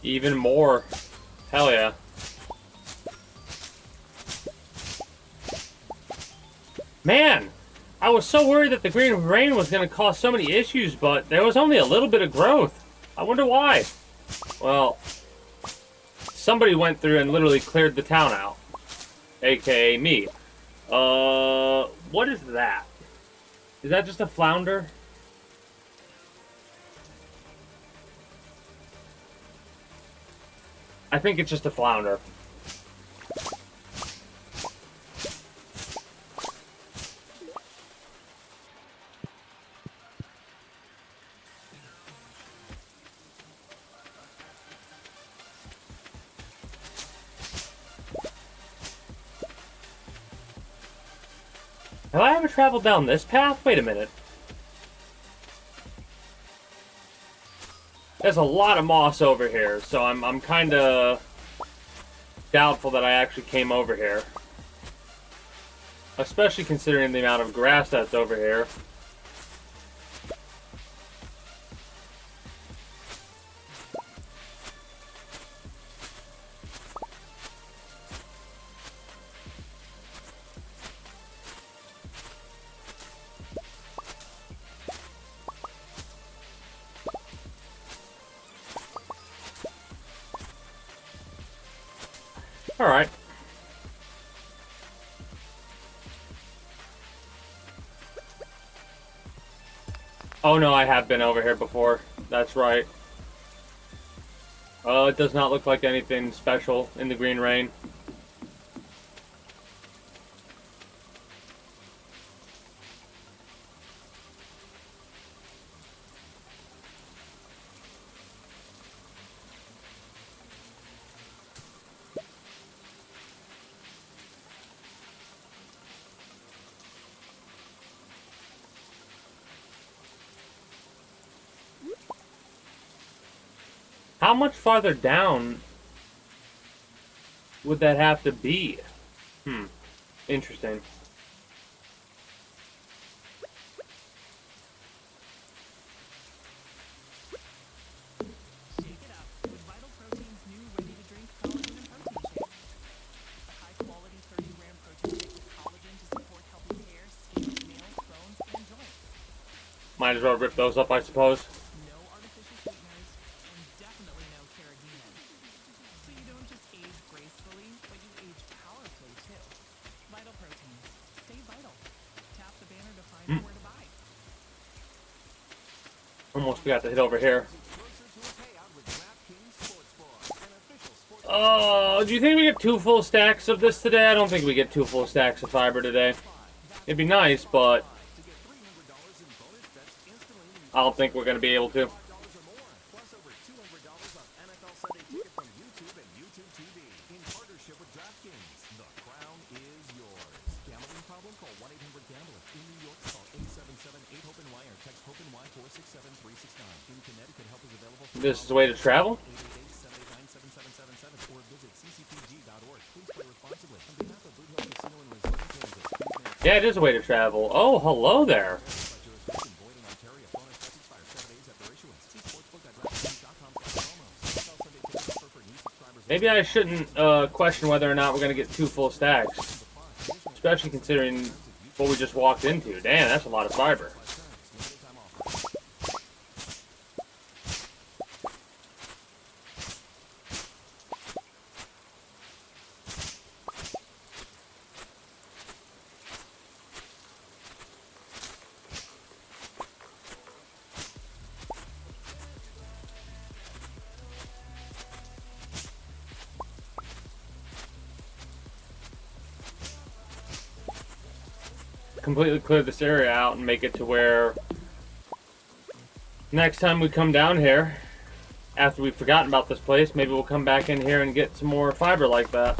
Even more. Hell yeah. Man! I was so worried that the green rain was going to cause so many issues, but there was only a little bit of growth. I wonder why. Well, somebody went through and literally cleared the town out. AKA me. What is that? Is that just a flounder? I think it's just a flounder. Have I ever traveled down this path? Wait a minute. There's a lot of moss over here, so I'm kind of doubtful that I actually came over here. Especially considering the amount of grass that's over here. Alright. Oh no, I have been over here before. That's right. It does not look like anything special in the green rain. How much farther down would that have to be? Interesting. Shake it up with Vital Protein's new ready-to-drink collagen and protein shake. A high-quality 30-gram protein shake with collagen to support healthy hair, skin, nails, bones, and joints. Might as well rip those up, I suppose. No artificial sweeteners, and definitely no carrageenan. So you don't just age gracefully, but you age powerfully too. Vital Proteins. Stay vital. Tap the banner to find out where to buy. Almost forgot to hit over here. Closer to a payout with DraftKings Sportsbook, an official sports Oh, do you think we get 2 full stacks of this today? I don't think we get 2 full stacks of fiber today. It'd be nice, but to get $300 in bonus bets instantly when you I don't think we're going to be able to. $5 or more. Plus over $200 off NFL Sunday Ticket from YouTube and YouTube TV in partnership with DraftKings. The crown is yours. Gambling problem? Call 1-800-GAMBLER. In New York, call 877-8-HOPE-NY or text HOPE-NY 467-369. In Connecticut, help is available for This is the way to travel? 888-789-7777 or visit ccpg.org. Please play responsibly. On behalf of Boot Hill Casino and Resort in Kansas, please make Yeah, it is a way to travel. Oh, hello there. jurisdiction void in Ontario. Bonus bets expire 7 days after issuance. See sportsbook.draftkings.com/promos. NFL Sunday Ticket offer for new subscribers. Maybe I shouldn't question whether or not we're going to get 2 full stacks. Especially considering what we just walked into. Damn, that's a lot of fiber. Limited time offer. Completely clear this area out and make it to where next time we come down here, after we've forgotten about this place, maybe we'll come back in here and get some more fiber like that.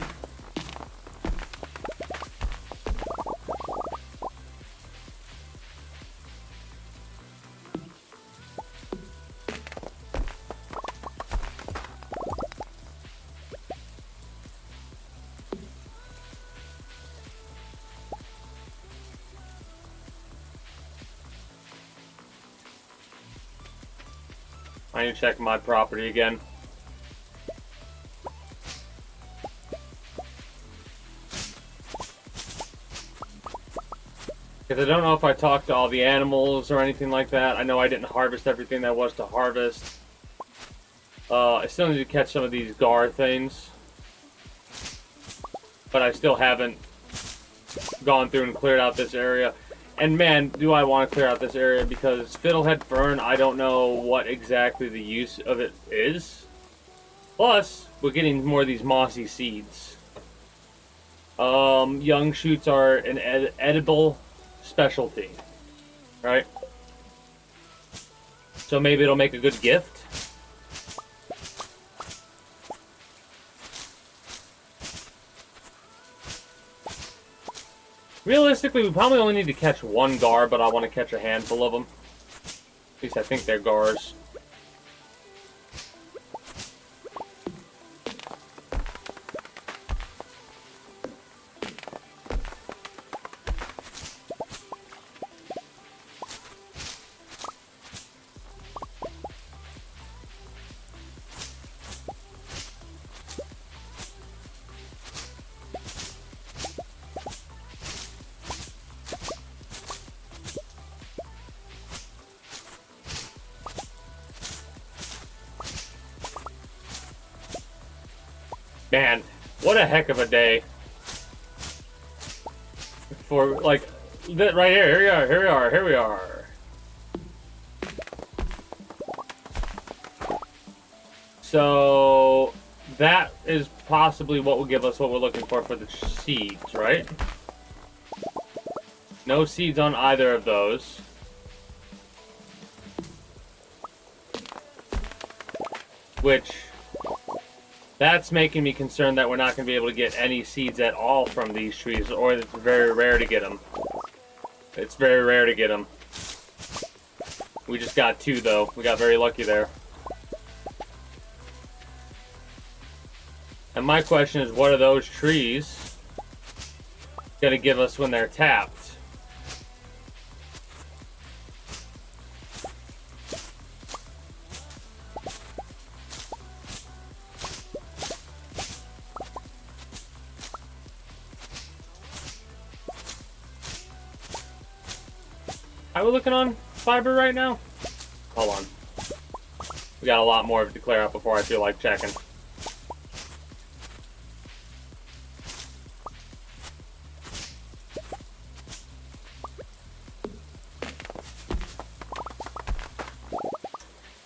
I need to check my property again. Because I don't know if I talked to all the animals or anything like that. I know I didn't harvest everything that was to harvest. I still need to catch some of these gar things. But I still haven't gone through and cleared out this area. And man, do I want to clear out this area, because Fiddlehead Fern, I don't know what exactly the use of it is. Plus, we're getting more of these mossy seeds. Young shoots are an edible specialty, right? So maybe it'll make a good gift. Realistically, we probably only need to catch 1 gar, but I want to catch a handful of them. At least I think they're gars. Man, what a heck of a day. For, like, right here, here we are. So, that is possibly what will give us what we're looking for the seeds, right? No seeds on either of those. Which, that's making me concerned that we're not going to be able to get any seeds at all from these trees, or it's very rare to get them. It's very rare to get them. We just got 2, though. We got very lucky there. And my question is, what are those trees gonna give us when they're tapped? Are we looking on fiber right now? Hold on. We got a lot more to clear up before I feel like checking.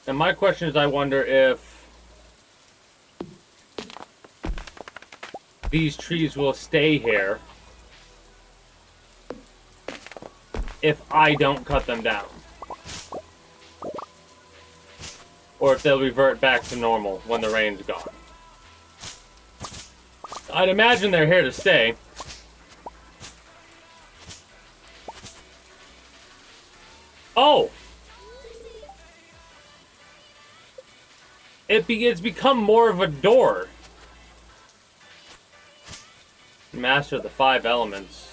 And my question is, I wonder if these trees will stay here if I don't cut them down. Or if they'll revert back to normal when the rain's gone. I'd imagine they're here to stay. Oh! It's become more of a door. Master the 5 elements.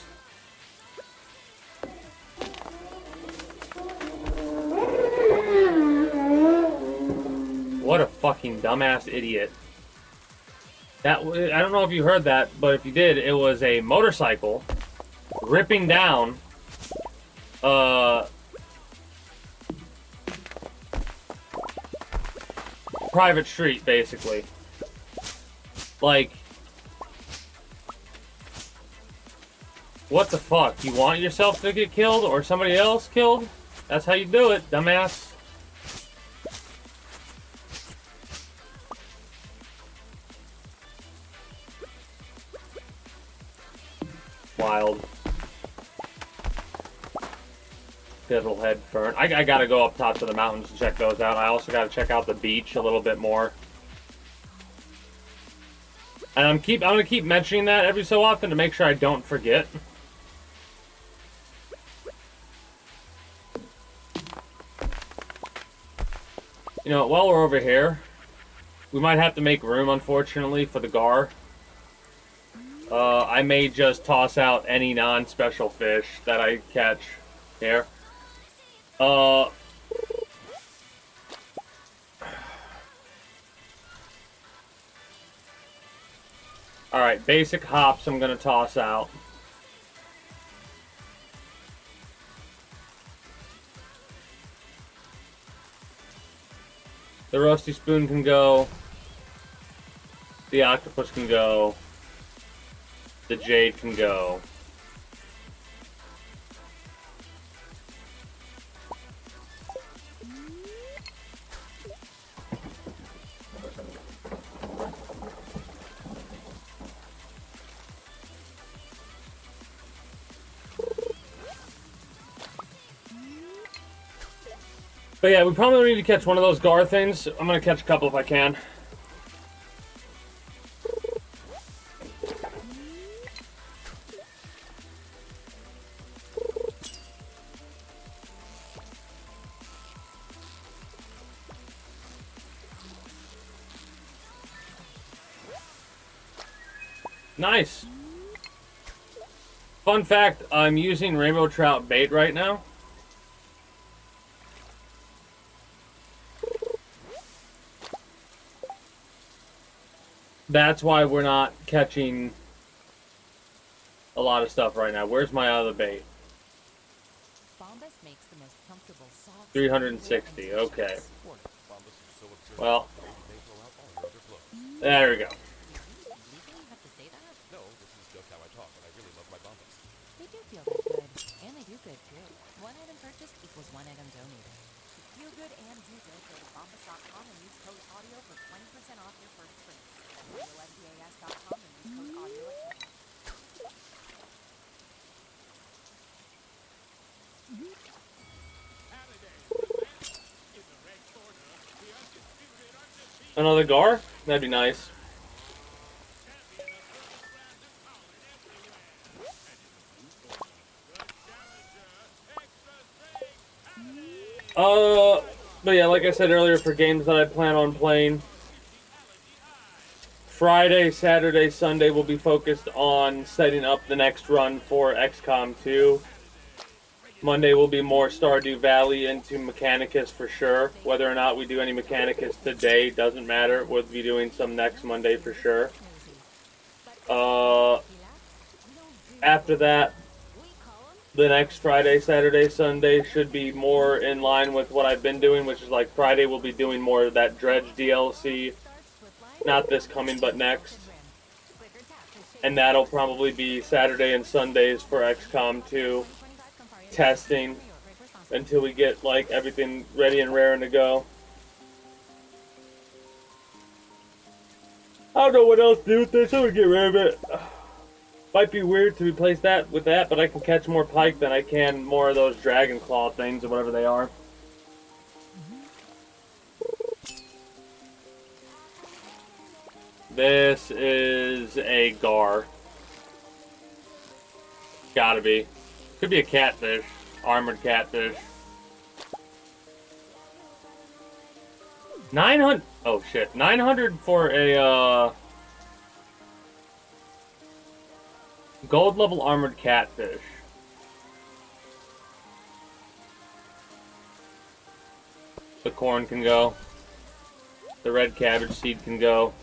What a fucking dumbass idiot. I don't know if you heard that, but if you did, it was a motorcycle ripping down private street, basically. Like, what the fuck? You want yourself to get killed or somebody else killed? That's how you do it, dumbass. Wild. Fiddlehead fern. I gotta go up top to the mountains and check those out. I also gotta check out the beach a little bit more. And I'm gonna keep mentioning that every so often to make sure I don't forget. You know, while we're over here, we might have to make room, unfortunately, for the gar. I may just toss out any non-special fish that I catch here. Alright, basic hops I'm gonna toss out. The rusty spoon can go. The octopus can go. The jade can go. But yeah, we probably need to catch one of those gar things. I'm gonna catch a couple if I can. Nice. Fun fact, I'm using rainbow trout bait right now. That's why we're not catching a lot of stuff right now. Where's my other bait? Bombas makes the most comfortable soft 360, okay. Well, there we go. legally have to say that? No, this is just how I talk, and I really love my bombas. They do feel that good. And they do good too. One item purchased equals one item donated. Feel good and do good. Go to bombas.com and use code audio for 20% off your first purchase. That's OYTBT.com and use code audio at checkout. Another gar? That'd be nice. But yeah, like I said earlier, for games that I plan on playing Friday, Saturday, Sunday will be focused on setting up the next run for XCOM 2. Monday will be more Stardew Valley into Mechanicus for sure. Whether or not we do any Mechanicus today doesn't matter. We'll be doing some next Monday for sure. After that, the next Friday, Saturday, Sunday should be more in line with what I've been doing, which is like Friday we'll be doing more of that Dredge DLC. Not this coming, but next. And that'll probably be Saturday and Sundays for XCOM 2 testing until we get like everything ready and raring to go. I don't know what else to do with this. I'm gonna get rid of it. Might be weird to replace that with that, but I can catch more pike than I can more of those dragon claw things or whatever they are. This is a gar. Gotta be. Could be a catfish. Armored catfish. 900. Oh shit. 900 for a gold level armored catfish. The corn can go. The red cabbage seed can go.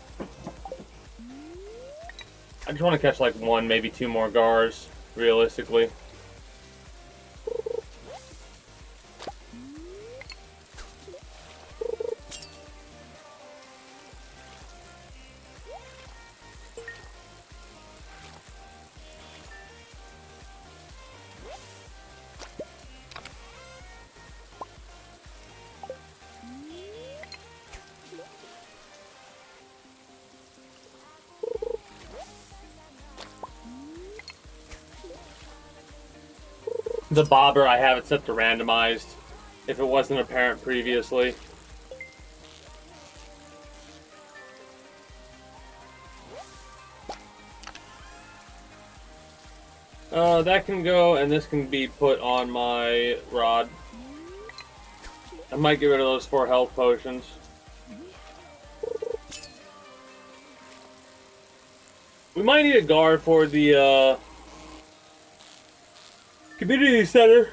I just want to catch like one, maybe two more gars, realistically. The bobber, I have it set to randomized, if it wasn't apparent previously. That can go, and this can be put on my rod. I might get rid of those 4 health potions. We might need a guard for the, community center.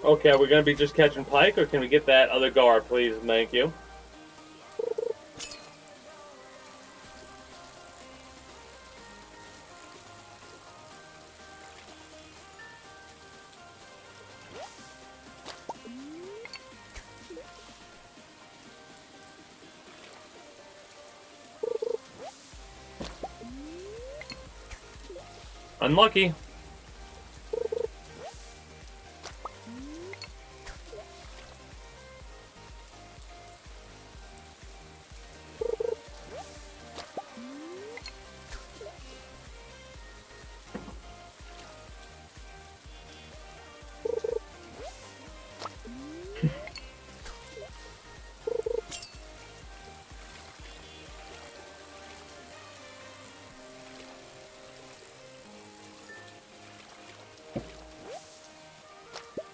Okay, are we gonna be just catching pike, or can we get that other gar, please? Thank you. Unlucky.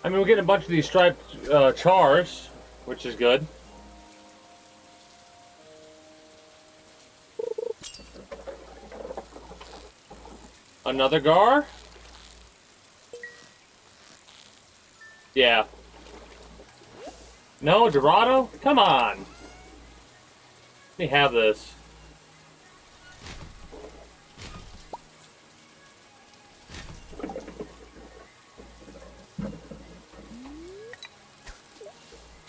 I mean, we're getting a bunch of these striped chars, which is good. Another gar? Yeah. No, Dorado? Come on. Let me have this.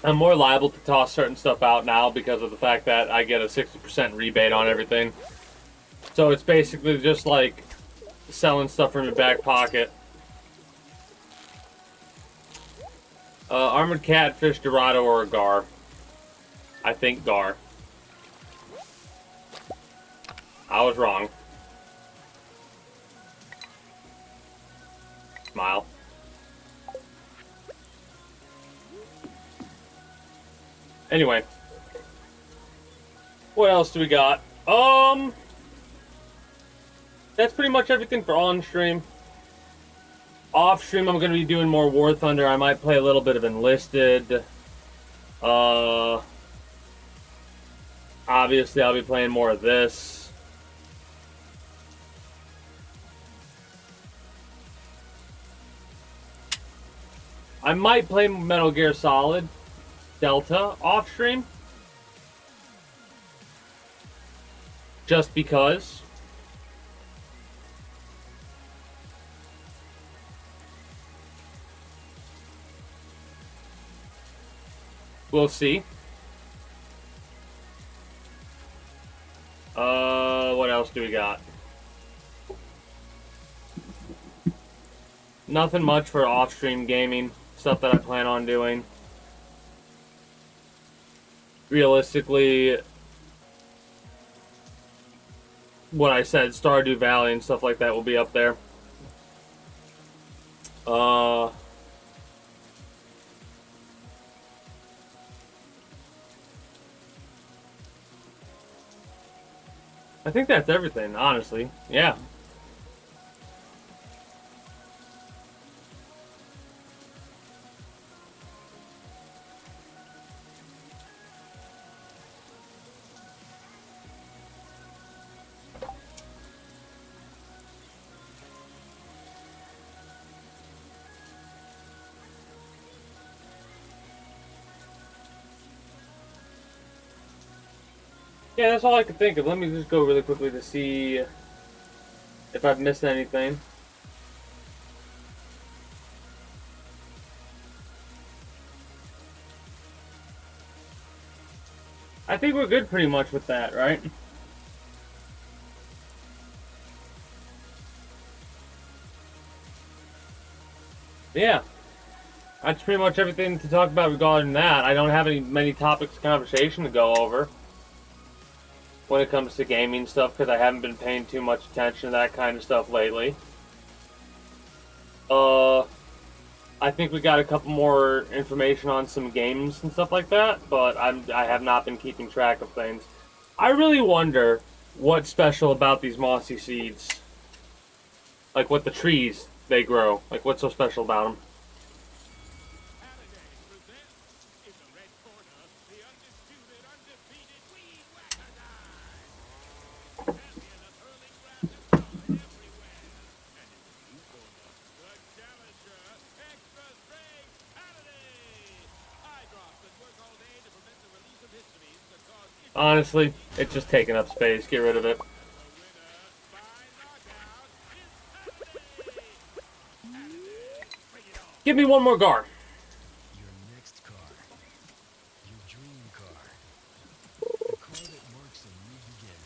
I'm more liable to toss certain stuff out now because of the fact that I get a 60% rebate on everything. So it's basically just like selling stuff from your back pocket. Armored catfish, Dorado, or a gar. I think gar. I was wrong. Smile. Anyway. What else do we got? That's pretty much everything for on stream. Off stream, I'm going to be doing more War Thunder. I might play a little bit of Enlisted. Obviously, I'll be playing more of this. I might play Metal Gear Solid Delta off stream. Just because. We'll see. What else do we got? Nothing much for off-stream gaming. Stuff that I plan on doing. Realistically, what I said, Stardew Valley and stuff like that will be up there. I think that's everything, honestly. Yeah. Yeah, that's all I could think of. Let me just go really quickly to see if I've missed anything. I think we're good pretty much with that, right? Yeah. That's pretty much everything to talk about regarding that. I don't have many topics of conversation to go over when it comes to gaming stuff, because I haven't been paying too much attention to that kind of stuff lately. I think we got a couple more information on some games and stuff like that, but I have not been keeping track of things. I really wonder what's special about these mossy seeds. Like what the trees they grow. Like what's so special about them? Honestly, it's just taking up space. Get rid of it. Give me one more Gar. Your next car. Your dream car. The car that marks a new beginning.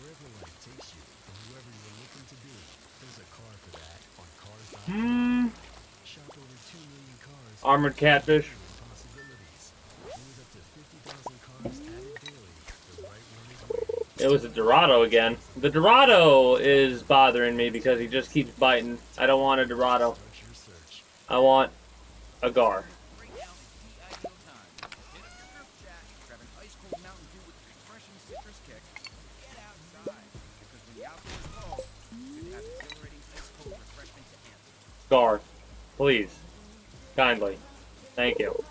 Wherever life takes you, or whoever you're looking to be, there's a car for that on cars.com. Shop over 2 million cars. Armored Catfish. Possibilities. With up to 50,000 cars added daily, the right one is waiting. It was a Dorado again. The Dorado is bothering me because he just keeps biting. I don't want a Dorado. Start your search. I want a Gar. Right now is the ideal time. Hit up your group chat, grab an ice cold Mountain Dew with a refreshing citrus kick, and get outside. Because when the outdoors is cold, you can have exhilarating ice cold refreshment to answer. Gar. Please. Kindly. Thank you.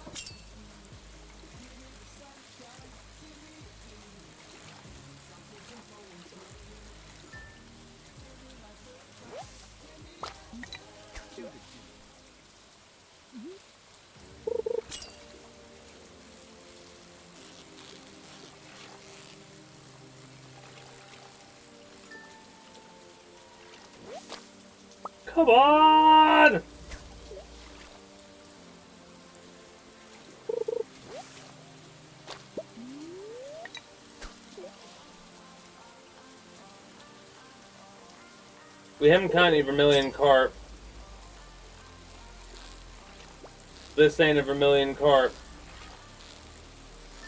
Come on! We haven't caught any Vermilion carp. This ain't a Vermilion carp.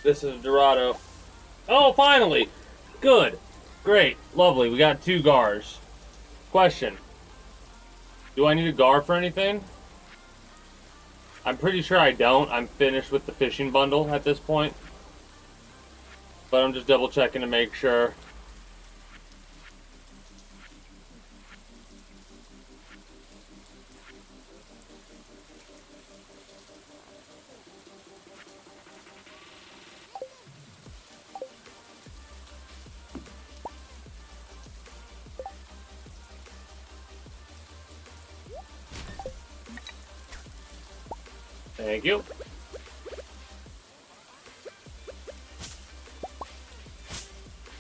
This is a Dorado. Oh, finally! Good. Great. Lovely. We got 2 Gars. Question. Do I need a Gar for anything? I'm pretty sure I don't. I'm finished with the fishing bundle at this point. but I'm just double checking to make sure. Thank you.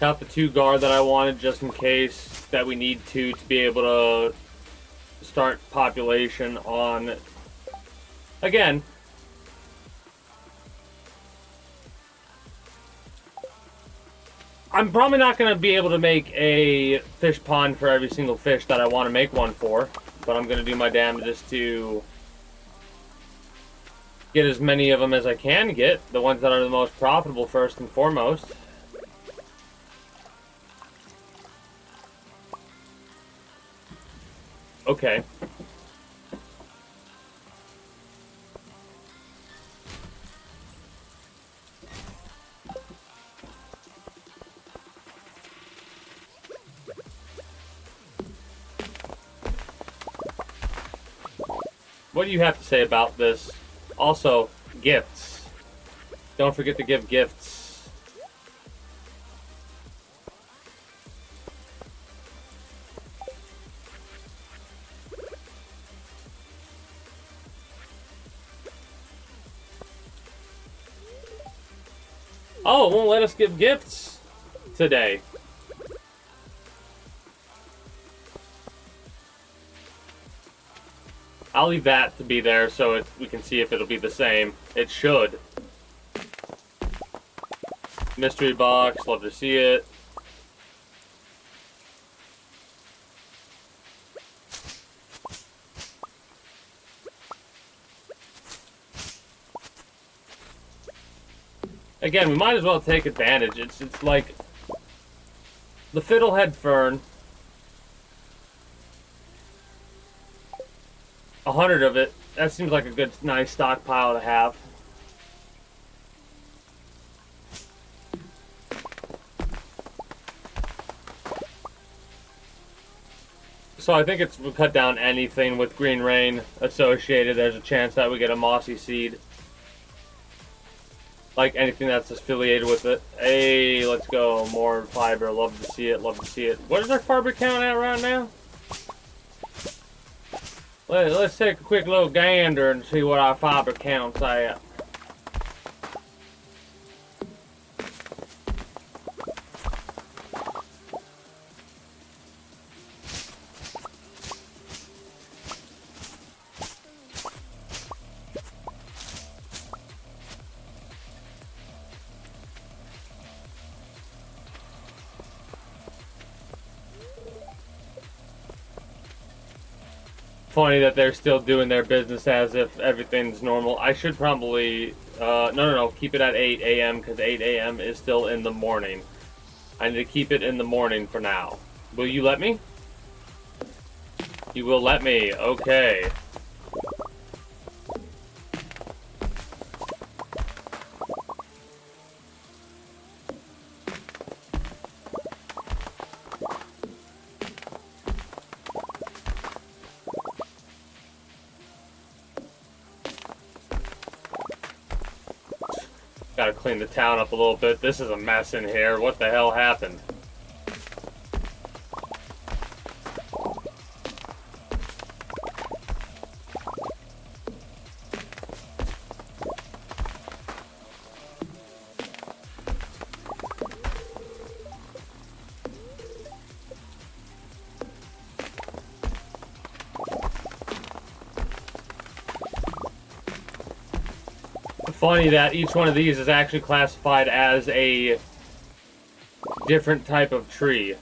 Got the 2 guard that I wanted just in case that we need to be able to start population on. Again, I'm probably not going to be able to make a fish pond for every single fish that I want to make one for, but I'm going to do my damnedest to get as many of them as I can get, the ones that are the most profitable first and foremost. Okay. What do you have to say about this? Also, gifts. Don't forget to give gifts. Oh, it won't let us give gifts today. I'll leave that to be there so we can see if it'll be the same. It should. Mystery box, love to see it. Again, we might as well take advantage. It's like the fiddlehead fern. 100 of it. That seems like a good, nice stockpile to have. So I think it's we'll cut down anything with green rain associated. There's a chance that we get a mossy seed. Like anything that's affiliated with it. Hey, let's go. More fiber. Love to see it. Love to see it. What is our fiber count at right now? Let's take a quick little gander and see what our fiber count's at. Funny that they're still doing their business as if everything's normal. I should probably, no, keep it at 8 a.m. because 8 a.m. is still in the morning. I need to keep it in the morning for now. Will you let me? You will let me, okay. Gotta clean the town up a little bit. This is a mess in here. What the hell happened? Funny that each one of these is actually classified as a different type of tree.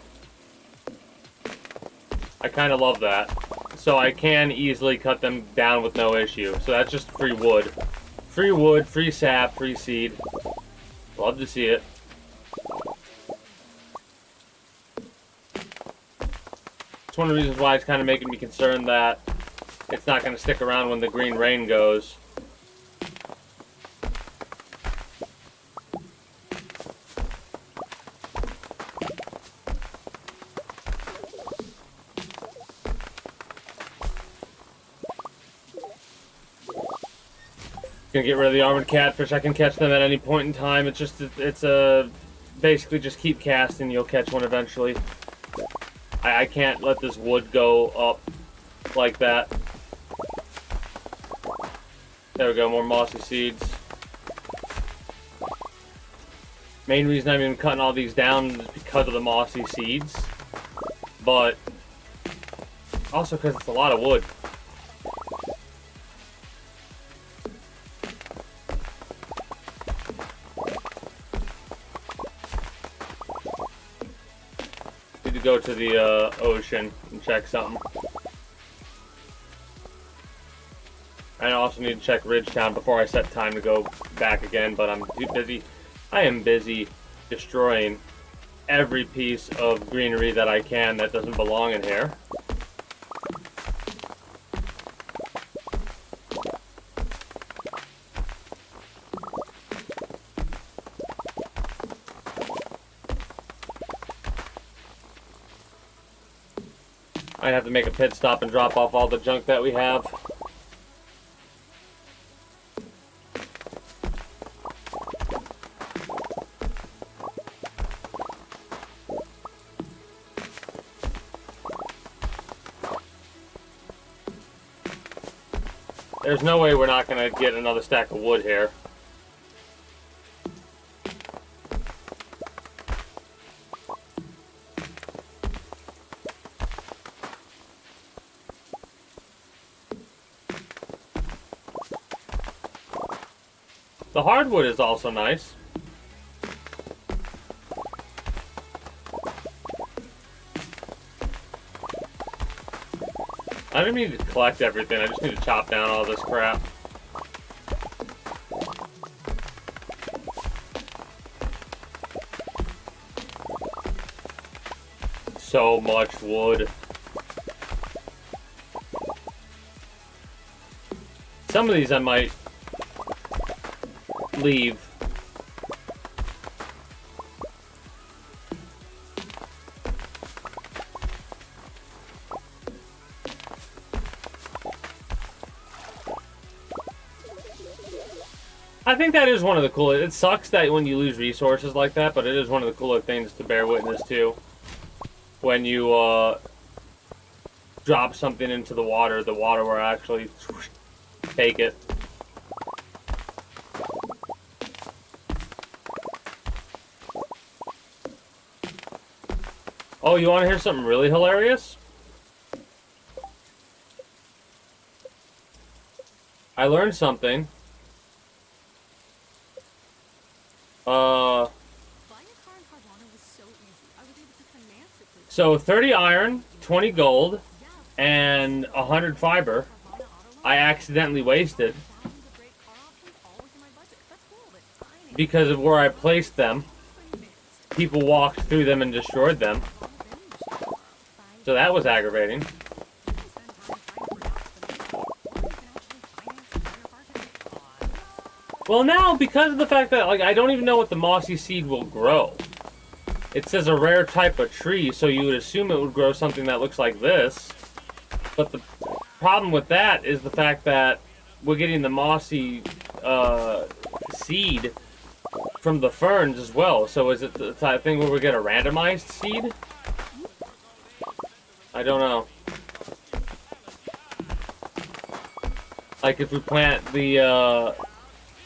I kind of love that. So I can easily cut them down with no issue. So that's just free wood. Free wood, free sap, free seed. Love to see it. It's one of the reasons why it's kind of making me concerned that it's not going to stick around when the green rain goes. gonna get rid of the armored catfish. I can catch them at any point in time. It's a basically just keep casting. You'll catch one eventually. I can't let this wood go up like that. There we go, more mossy seeds. Main reason I'm even cutting all these down is because of the mossy seeds. But also because it's a lot of wood. Need to go to the ocean and check something. I also need to check Ridgetown before I set time to go back again, but I'm too busy. I am busy destroying every piece of greenery that I can that doesn't belong in here. I'd have to make a pit stop and drop off all the junk that we have. There's no way we're not going to get another stack of wood here. The hardwood is also nice. I don't need to collect everything, I just need to chop down all this crap. So much wood. Some of these I might leave. I think that is one of the coolest. It sucks that when you lose resources like that, but it is one of the cooler things to bear witness to. When you drop something into the water will actually take it. Oh, you want to hear something really hilarious? I learned something. So 30 iron, 20 gold, and 100 fiber I accidentally wasted because of where I placed them. People walked through them and destroyed them. So that was aggravating. Well, now, because of the fact that, like, I don't even know what the mossy seed will grow. It says a rare type of tree, so you would assume it would grow something that looks like this. But the problem with that is the fact that we're getting the mossy seed from the ferns as well. So is it the type of thing where we get a randomized seed? I don't know. Like, if we plant the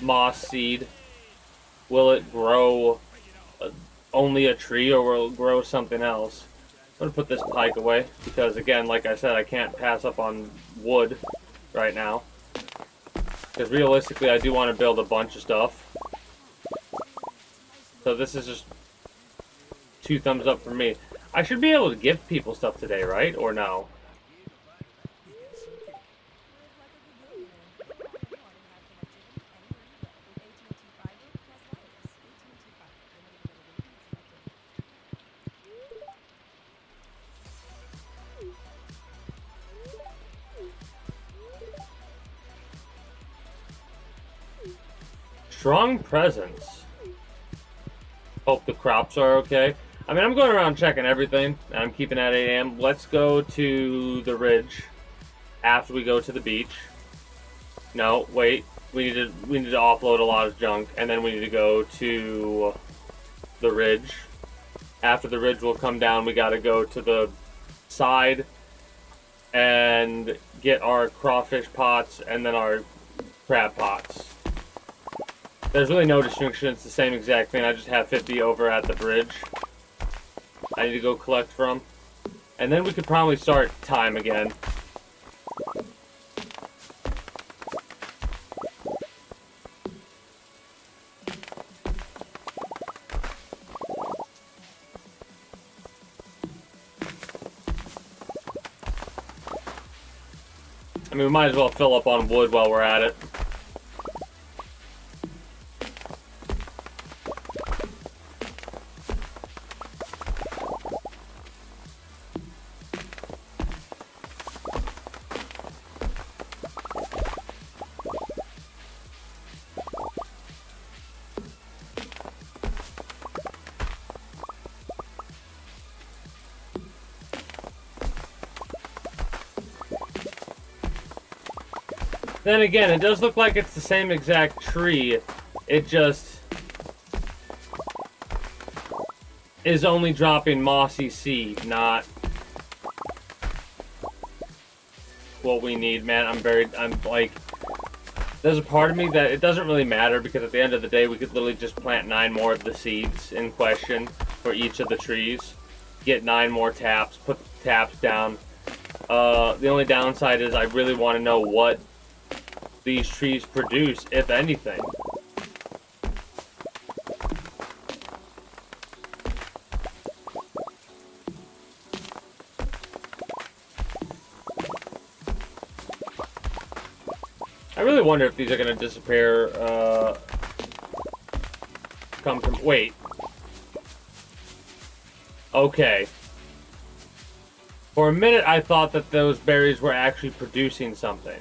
moss seed, will it grow only a tree, or will it grow something else? I'm gonna put this pike away because, again, like I said, I can't pass up on wood right now. Because realistically, I do want to build a bunch of stuff. So this is just 2 thumbs up for me. I should be able to give people stuff today, right? Or no? Strong presence. Hope the crops are okay. I mean, I'm going around checking everything. I'm keeping at 8 a.m. Let's go to the ridge after we go to the beach. No, wait. we need to offload a lot of junk, and then we need to go to the ridge. After the ridge will come down, we gotta go to the side and get our crawfish pots and then our crab pots. There's really no distinction, it's the same exact thing. I just have 50 over at the bridge I need to go collect from. And then we could probably start time again. I mean, we might as well fill up on wood while we're at it. Then again, it does look like it's the same exact tree. It just is only dropping mossy seed, not what we need, man. I'm like, there's a part of me that it doesn't really matter because at the end of the day, we could literally just plant 9 more of the seeds in question for each of the trees. Get 9 more taps, put the taps down. The only downside is I really want to know what these trees produce, if anything. I really wonder if these are going to disappear, come from... Wait. Okay. For a minute, I thought that those berries were actually producing something.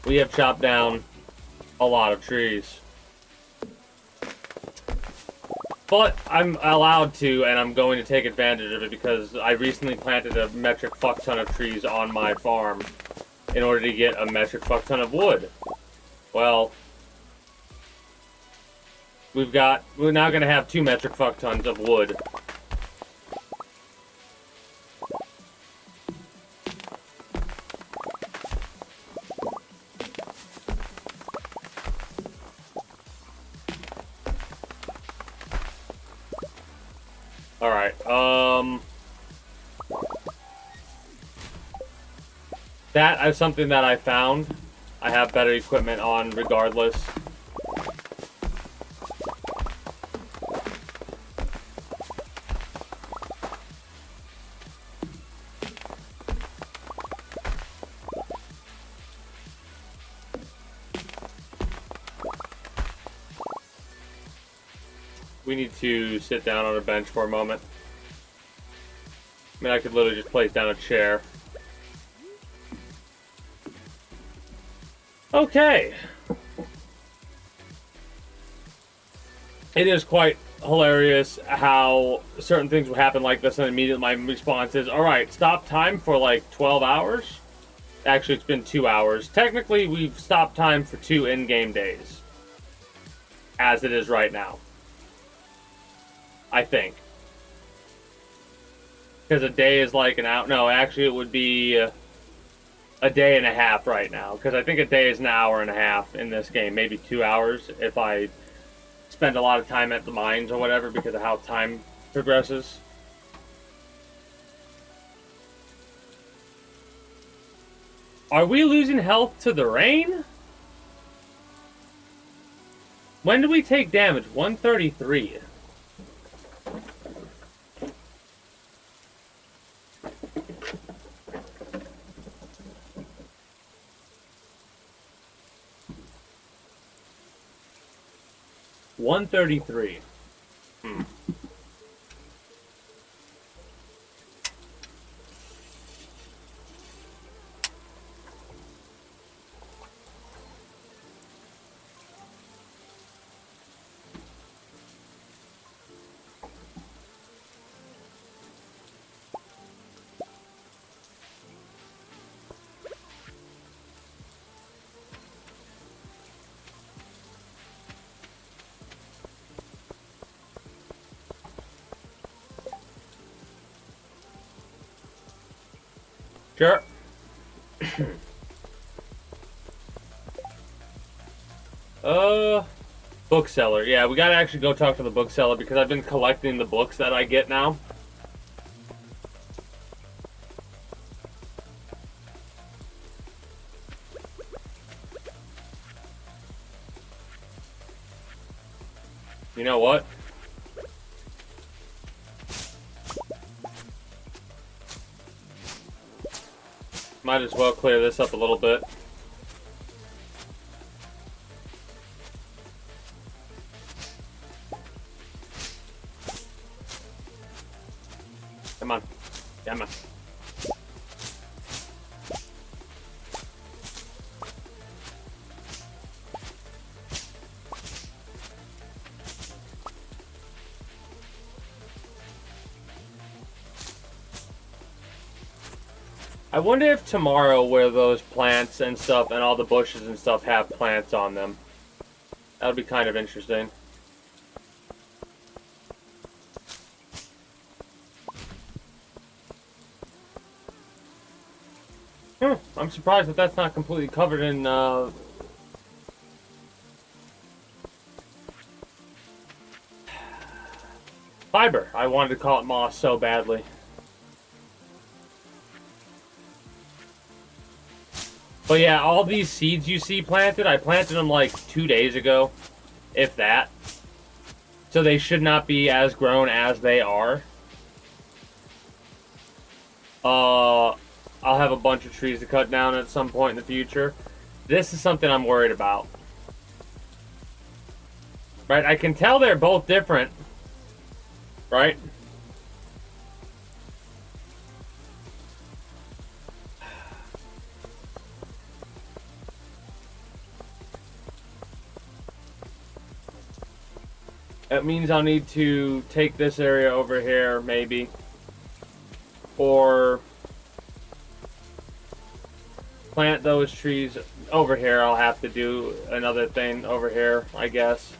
We have chopped down a lot of trees. But I'm allowed to, and I'm going to take advantage of it because I recently planted a metric fuck ton of trees on my farm in order to get a metric fuck ton of wood. Well, we're now going to have 2 metric fuck tons of wood. Alright, that is something that I found. I have better equipment on regardless. We need to sit down on a bench for a moment. I mean, I could literally just place down a chair. Okay. It is quite hilarious how certain things would happen like this, and immediately my response is, alright, stop time for like 12 hours? Actually, it's been 2 hours. Technically, we've stopped time for 2 in-game days. As it is right now. I think. Because a day is like an hour. No, actually, it would be a day and a half right now. Because I think a day is an hour and a half in this game. Maybe 2 hours if I spend a lot of time at the mines or whatever because of how time progresses. Are we losing health to the rain? When do we take damage? 133. $133. Sure. Bookseller. Yeah, we gotta actually go talk to the bookseller because I've been collecting the books that I get now. You know what? Might as well clear this up a little bit. Come on. Come on. I wonder if tomorrow where those plants and stuff and all the bushes and stuff have plants on them. That would be kind of interesting. I'm surprised that that's not completely covered in fiber. I wanted to call it moss so badly. But yeah, all these seeds you see planted, I planted them like 2 days ago, if that. So they should not be as grown as they are. I'll have a bunch of trees to cut down at some point in the future. This is something I'm worried about. Right, I can tell they're both different. Right? That means I'll need to take this area over here, maybe. Or plant those trees over here. I'll have to do another thing over here, I guess.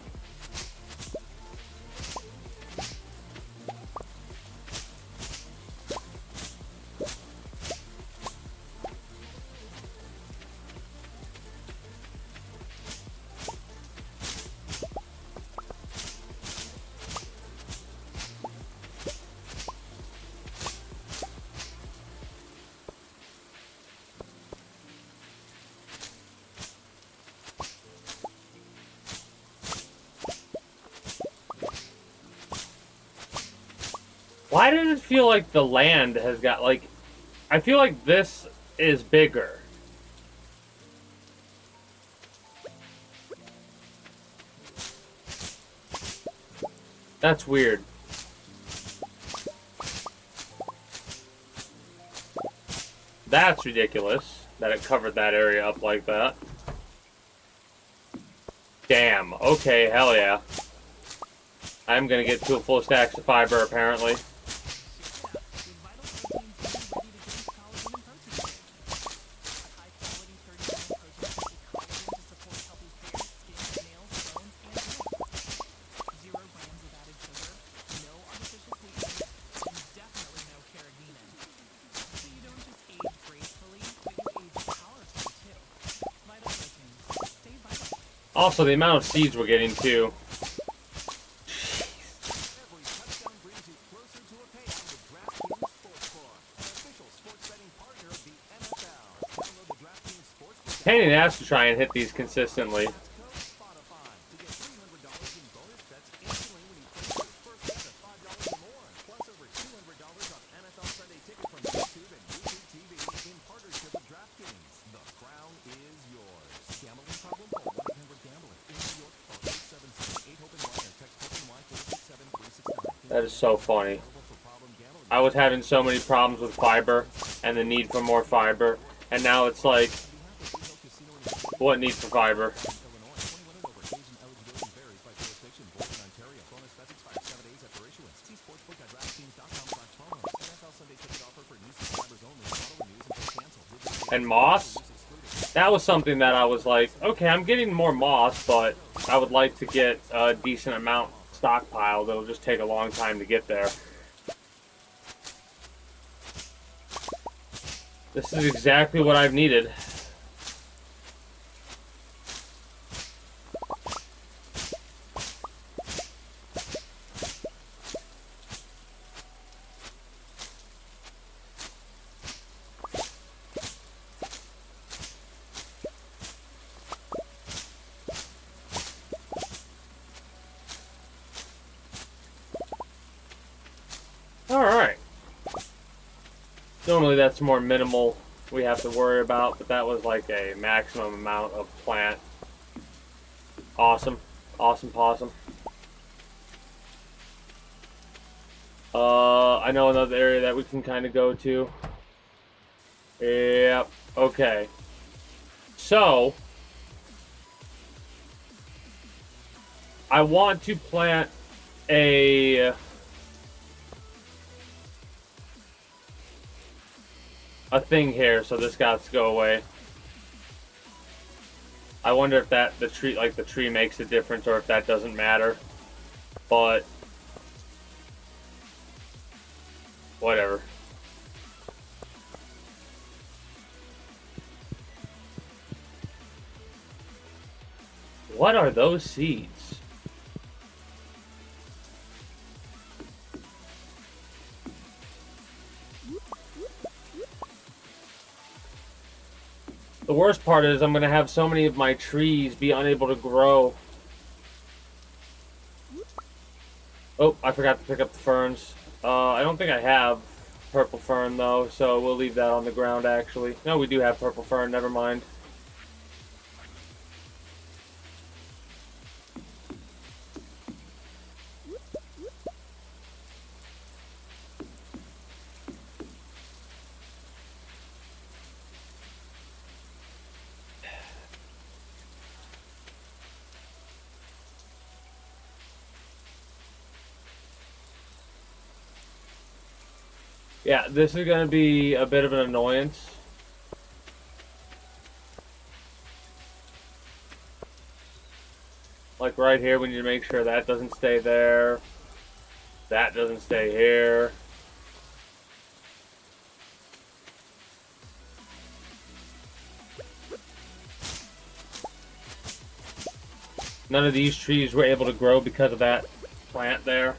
Why does it feel like the land has got, like... I feel like this is bigger. That's weird. That's ridiculous, that it covered that area up like that. Damn, okay, hell yeah. I'm gonna get 2 full stacks of fiber, apparently. Also, the amount of seeds we're getting, too. Pain in the ass to try and hit these consistently. That is so funny. I was having so many problems with fiber and the need for more fiber, and now it's like, what need for fiber? And moss? That was something that I was like, okay, I'm getting more moss, but I would like to get a decent amount stockpiled. It'll just take a long time to get there. This is exactly what I've needed. Alright. Normally that's more minimal we have to worry about, but that was like a maximum amount of plant. Awesome. Awesome possum. I know another area that we can kind of go to. Yep. Okay. So, I want to plant a thing here, so this got to go away. I wonder if that the tree makes a difference, or if that doesn't matter. But whatever. What are those seeds? The worst part is I'm going to have so many of my trees be unable to grow. Oh, I forgot to pick up the ferns. I don't think I have purple fern, though, so we'll leave that on the ground, actually. No, we do have purple fern, never mind. Yeah, this is going to be a bit of an annoyance. Like right here, we need to make sure that doesn't stay there. That doesn't stay here. None of these trees were able to grow because of that plant there.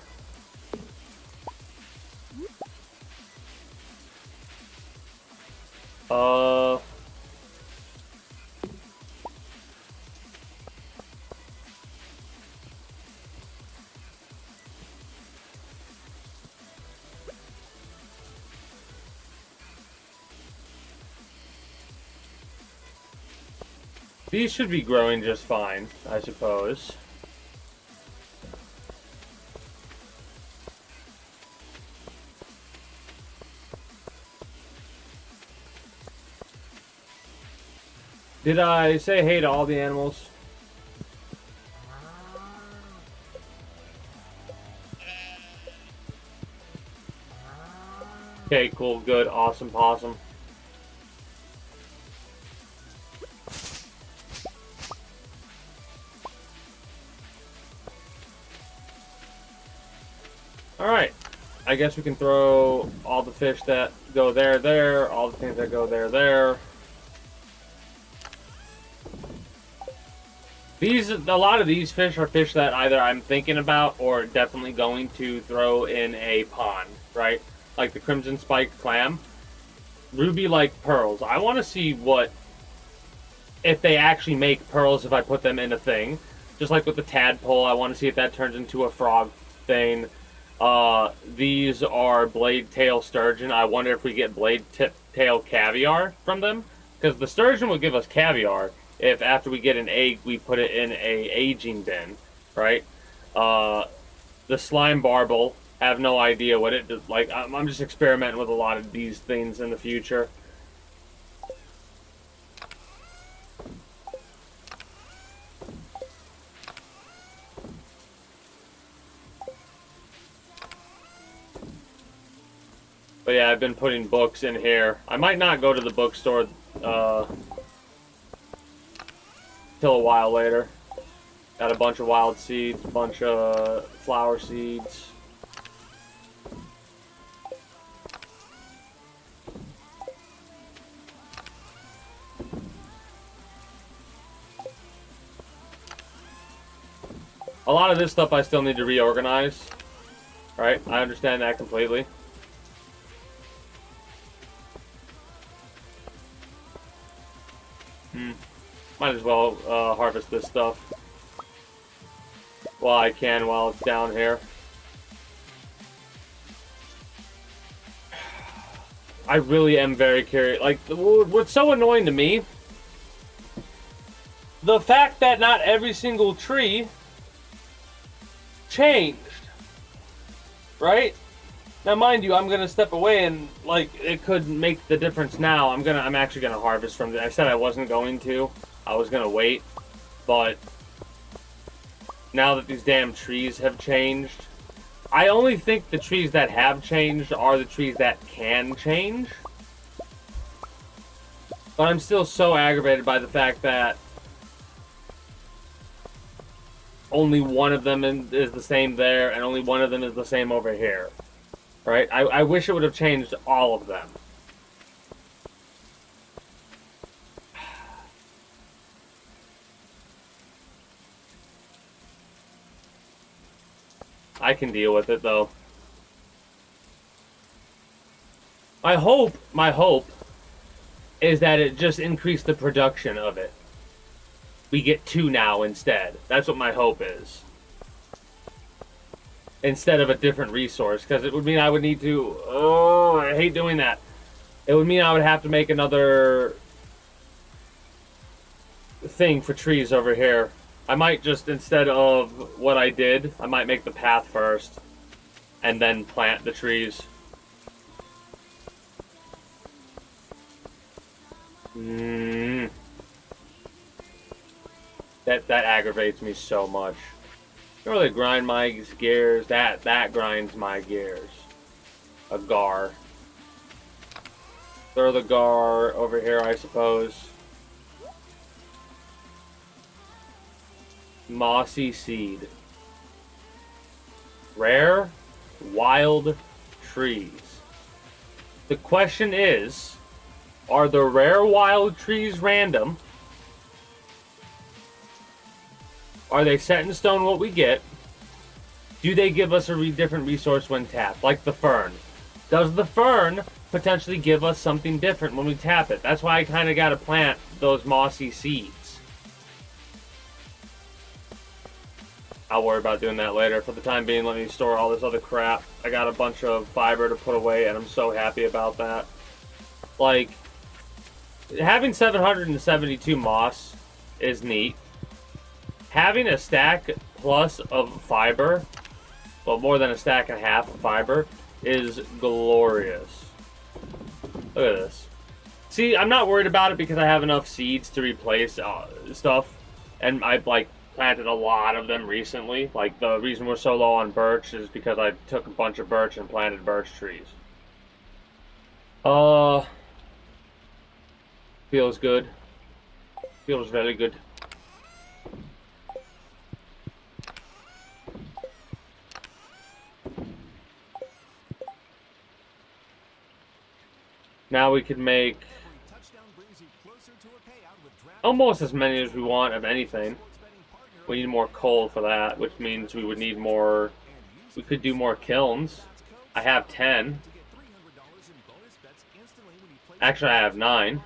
These should be growing just fine, I suppose. Did I say hey to all the animals? Okay, cool, good, awesome, possum. Alright, I guess we can throw all the fish that go there, all the things that go there. A lot of these fish are fish that either I'm thinking about or definitely going to throw in a pond, right? Like the crimson spiked clam. Ruby-like pearls. I want to see if they actually make pearls if I put them in a thing. Just like with the tadpole, I want to see if that turns into a frog thing. These are blade tail sturgeon. I wonder if we get blade tail caviar from them. Because the sturgeon will give us caviar if after we get an egg, we put it in a aging bin, right? The slime barbel, have no idea what it does. Like, I'm just experimenting with a lot of these things in the future. But yeah, I've been putting books in here. I might not go to the bookstore till a while later. Got a bunch of wild seeds, a bunch of flower seeds. A lot of this stuff I still need to reorganize. Right? I understand that completely. Might as well harvest this stuff while I can, while it's down here. I really am very curious. Like, what's so annoying to me, the fact that not every single tree changed. Right? Now, mind you, I'm gonna step away and, like, it could make the difference now. I'm actually gonna harvest from I said I wasn't going to. I was gonna wait. But now that these damn trees have changed, I only think the trees that have changed are the trees that can change. But I'm still so aggravated by the fact that only one of them is the same there, and only one of them is the same over here. Right? I wish it would have changed all of them. I can deal with it, though. My hope is that it just increased the production of it. We get 2 now instead. That's what my hope is. Instead of a different resource, because it would mean I would need to... Oh, I hate doing that. It would mean I would have to make another thing for trees over here. I might just, instead of what I did, I might make the path first, and then plant the trees. That aggravates me so much. Don't really grind my gears. That grinds my gears. A gar. Throw the gar over here, I suppose. Mossy seed. Rare, wild trees. The question is, are the rare wild trees random? Are they set in stone what we get? Do they give us a different resource when tapped? Like the fern. Does the fern potentially give us something different when we tap it? That's why I kind of got to plant those mossy seeds. I'll worry about doing that later. For the time being, let me store all this other crap. I got a bunch of fiber to put away, and I'm so happy about that. Like, having 772 moss is neat. Having a stack plus of fiber, well, more than a stack and a half of fiber, is glorious. Look at this. See, I'm not worried about it because I have enough seeds to replace stuff, and I've, like, planted a lot of them recently. Like, the reason we're so low on birch is because I took a bunch of birch and planted birch trees. Feels good. Feels very good. Now we could make almost as many as we want of anything. We need more coal for that, which means we would need more... We could do more kilns. I have 10. Actually, I have 9.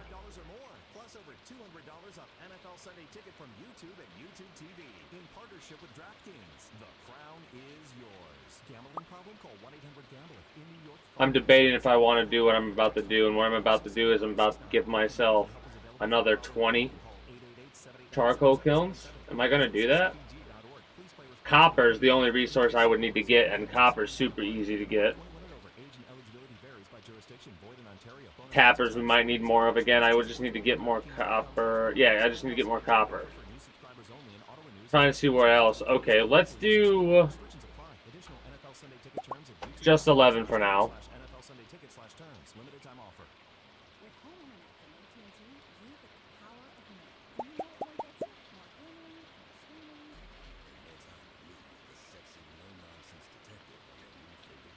I'm debating if I want to do what I'm about to do, and what I'm about to do is I'm about to give myself another 20 charcoal kilns. Am I going to do that? Copper is the only resource I would need to get, and copper is super easy to get. Tappers we might need more of again. I would just need to get more copper. Yeah, I just need to get more copper. Trying to see where else. Okay, let's do just 11 for now.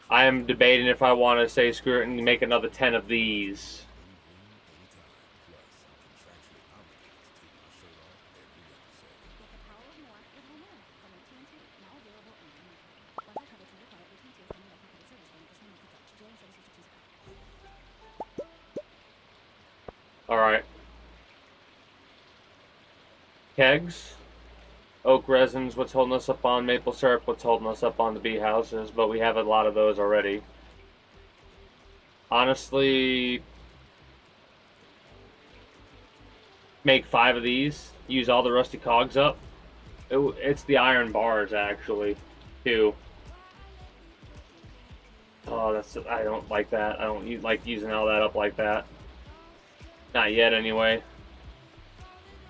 I am debating if I want to say screw it and make another 10 of these. Alright. Kegs. Oak resin's what's holding us up on. Maple syrup, what's holding us up on the bee houses. But we have a lot of those already. Honestly, make 5 of these. Use all the rusty cogs up. It's the iron bars, actually, too. Oh, I don't like that. I don't like using all that up like that. Not yet, anyway.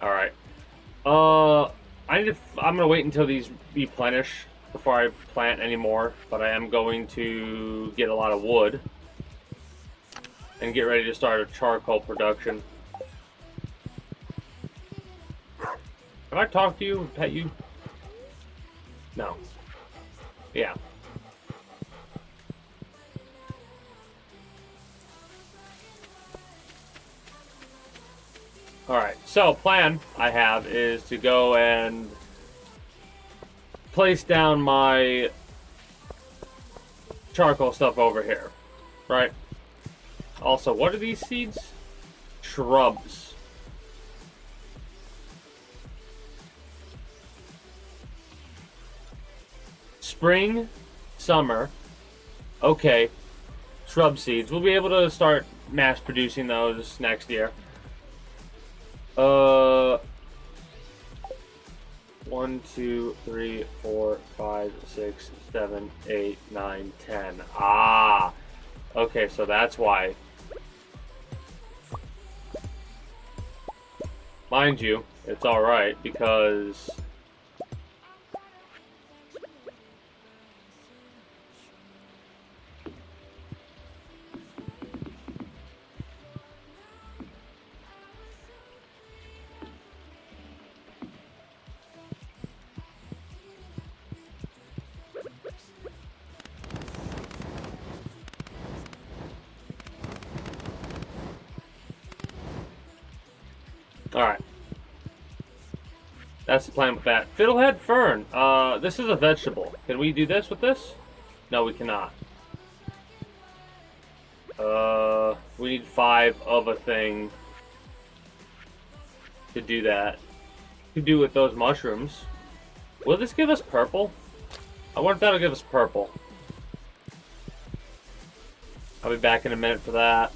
Alright. I'm gonna wait until these replenish before I plant anymore, but I am going to get a lot of wood and get ready to start a charcoal production. Have I talked to you? Pet you? No. Yeah. Alright, so plan I have is to go and place down my charcoal stuff over here. Right? Also, what are these seeds? Shrubs. Spring, summer. Okay. Shrub seeds. We'll be able to start mass producing those next year. 1, 2, 3, 4, 5, 6, 7, 8, 9, 10. Ah! Okay, so that's why. Mind you, it's alright, because... Alright. That's the plan with that. Fiddlehead fern. This is a vegetable. Can we do this with this? No, we cannot. We need 5 of a thing to do that. To do with those mushrooms. Will this give us purple? I wonder if that'll give us purple. I'll be back in a minute for that.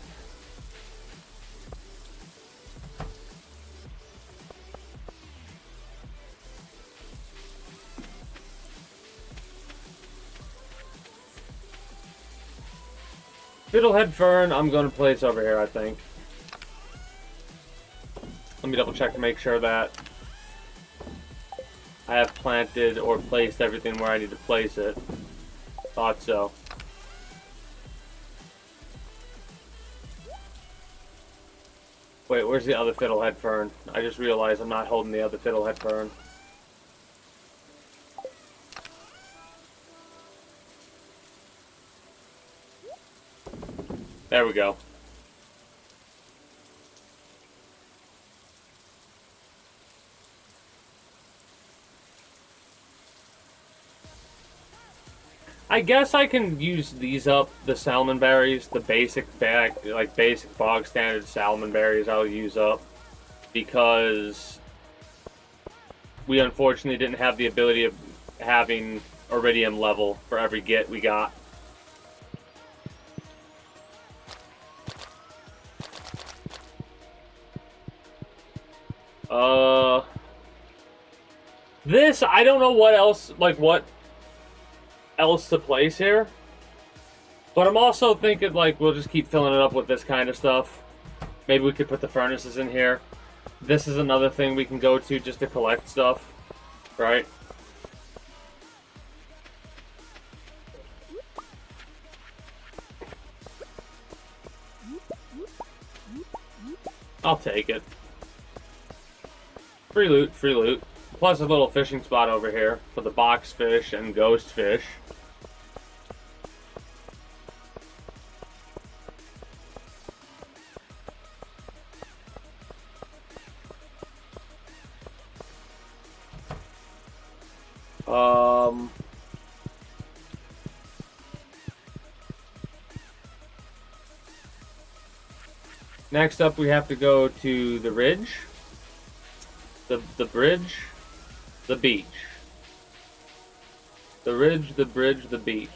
Fiddlehead fern, I'm going to place over here, I think. Let me double check to make sure that I have planted or placed everything where I need to place it. Thought so. Wait, where's the other fiddlehead fern? I just realized I'm not holding the other fiddlehead fern. There we go. I guess I can use these up, the salmon berries, the basic basic bog standard salmon berries I'll use up, because we unfortunately didn't have the ability of having iridium level for every get we got. This, I don't know what else, what else to place here. But I'm also thinking, we'll just keep filling it up with this kind of stuff. Maybe we could put the furnaces in here. This is another thing we can go to just to collect stuff. Right? I'll take it. Free loot, free loot. Plus a little fishing spot over here for the box fish and ghost fish. Next up, we have to go to the ridge, the bridge, the beach. The ridge, the bridge, the beach.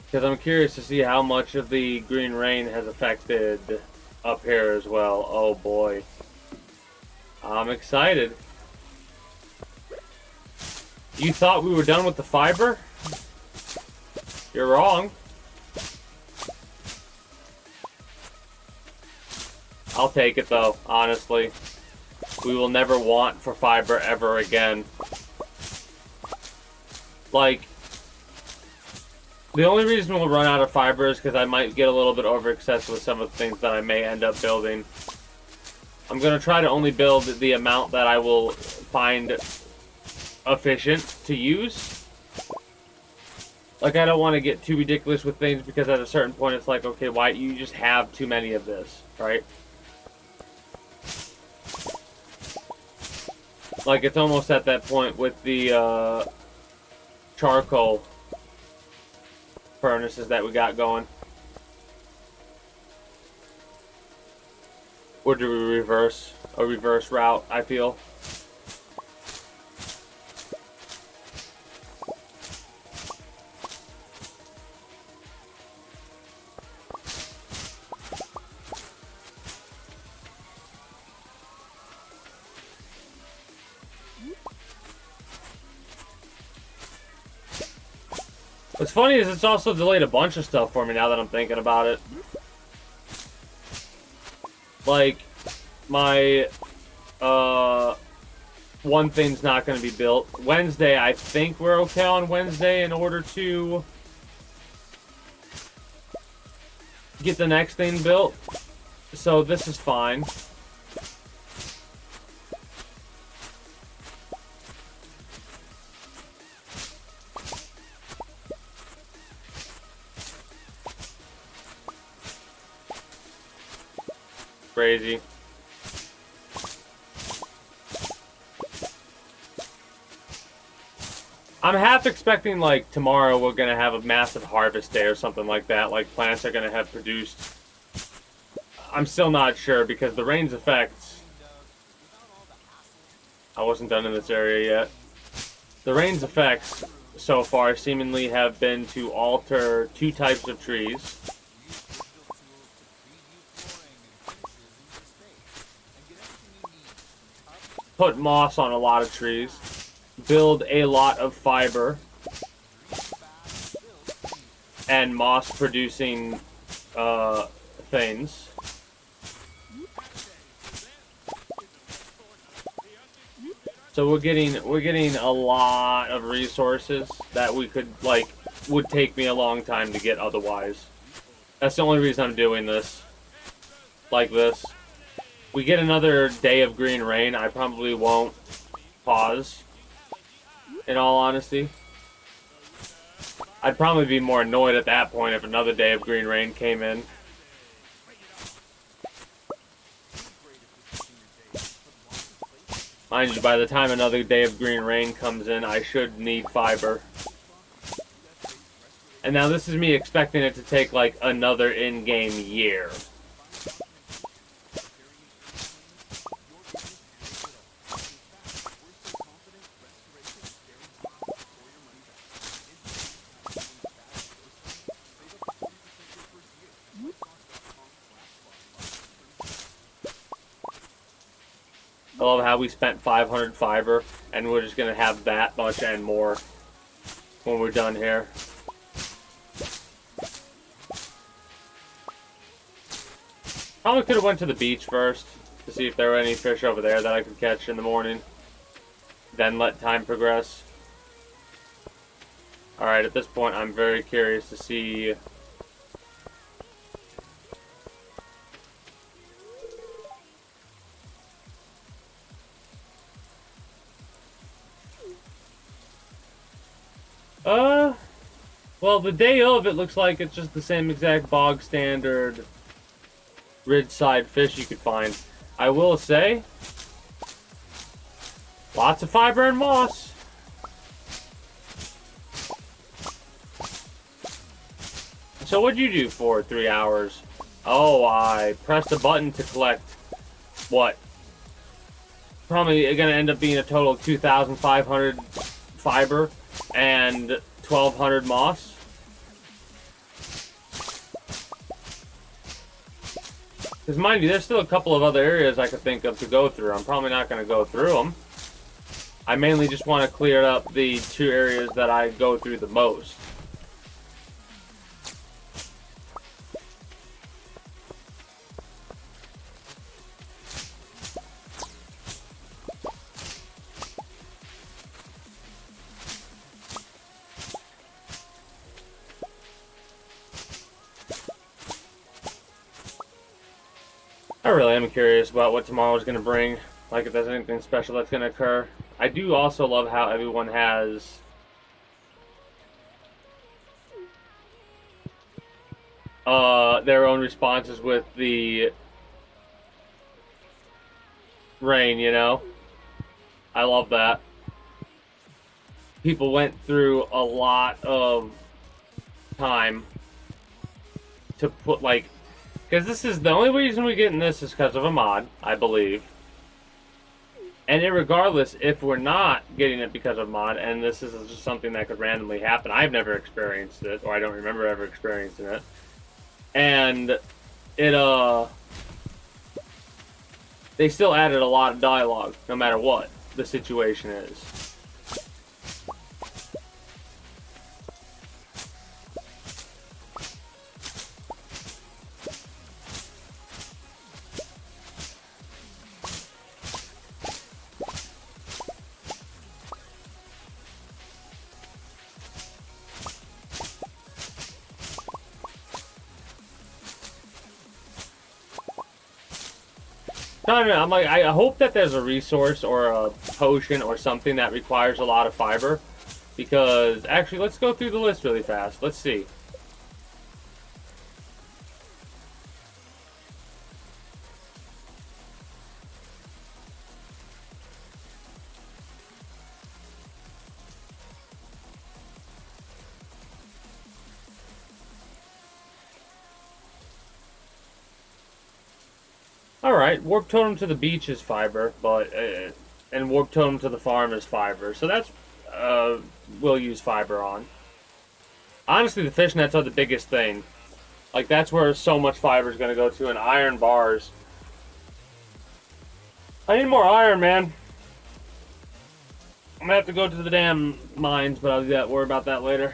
Because I'm curious to see how much of the green rain has affected up here as well. Oh boy. I'm excited. You thought we were done with the fiber? You're wrong. I'll take it though, honestly. We will never want for fiber ever again. Like, the only reason we'll run out of fiber is because I might get a little bit over-excessive with some of the things that I may end up building. I'm going to try to only build the amount that I will find efficient to use. Like, I don't want to get too ridiculous with things because at a certain point it's like, okay, why you just have too many of this, right? Like, it's almost at that point with the charcoal furnaces that we got going. Or do we reverse? A reverse route, I feel. What's funny is it's also delayed a bunch of stuff for me now that I'm thinking about it. Like, my, one thing's not going to be built. Wednesday, I think we're okay on Wednesday in order to get the next thing built. So this is fine. Crazy. I'm half expecting, like, tomorrow we're gonna have a massive harvest day or something like that. Like, plants are gonna have produced. I'm still not sure because the rain's effects. I wasn't done in this area yet. The rain's effects so far seemingly have been to alter two types of trees. Put moss on a lot of trees, build a lot of fiber, and moss producing things. So we're getting a lot of resources that we could, like, would take me a long time to get otherwise. That's the only reason I'm doing this. Like this. We get another day of green rain, I probably won't pause, in all honesty. I'd probably be more annoyed at that point if another day of green rain came in. Mind you, by the time another day of green rain comes in, I should need fiber. And now this is me expecting it to take like another in-game year. I love how we spent 500 fiber, and we're just going to have that much and more when we're done here. Probably could have went to the beach first to see if there were any fish over there that I could catch in the morning. Then let time progress. Alright, at this point I'm very curious to see... well, the day of, it looks like it's just the same exact bog standard ridge side fish you could find. I will say, Lots of fiber and moss. So what'd you do for 3 hours? Oh, I pressed a button to collect what? Probably gonna end up being a total of 2,500 fiber and 1,200 moss. Because mind you, there's still a couple of other areas I could think of to go through. I'm probably not going to go through them. I mainly just want to clear up the 2 areas that I go through the most. I really am curious about what tomorrow's going to bring. Like, if there's anything special that's going to occur. I do also love how everyone has their own responses with the rain, you know? I love that. People went through a lot of time to put, like, because this is the only reason we're getting this is because of a mod, I believe. And regardless, if we're not getting it because of mod, and this is just something that could randomly happen, I've never experienced it, or I don't remember ever experiencing it. And it, they still added a lot of dialogue, no matter what the situation is. No, I'm like, I hope that there's a resource or a potion or something that requires a lot of fiber. Because, actually, let's go through the list really fast. Let's see. Alright, warp totem to the beach is fiber, but and warp totem to the farm is fiber. So that's we'll use fiber on. Honestly, the fishnets are the biggest thing. Like, that's where so much fiber is going to go to, and iron bars. I need more iron, man. I'm going to have to go to the damn mines, but I'll worry about that later.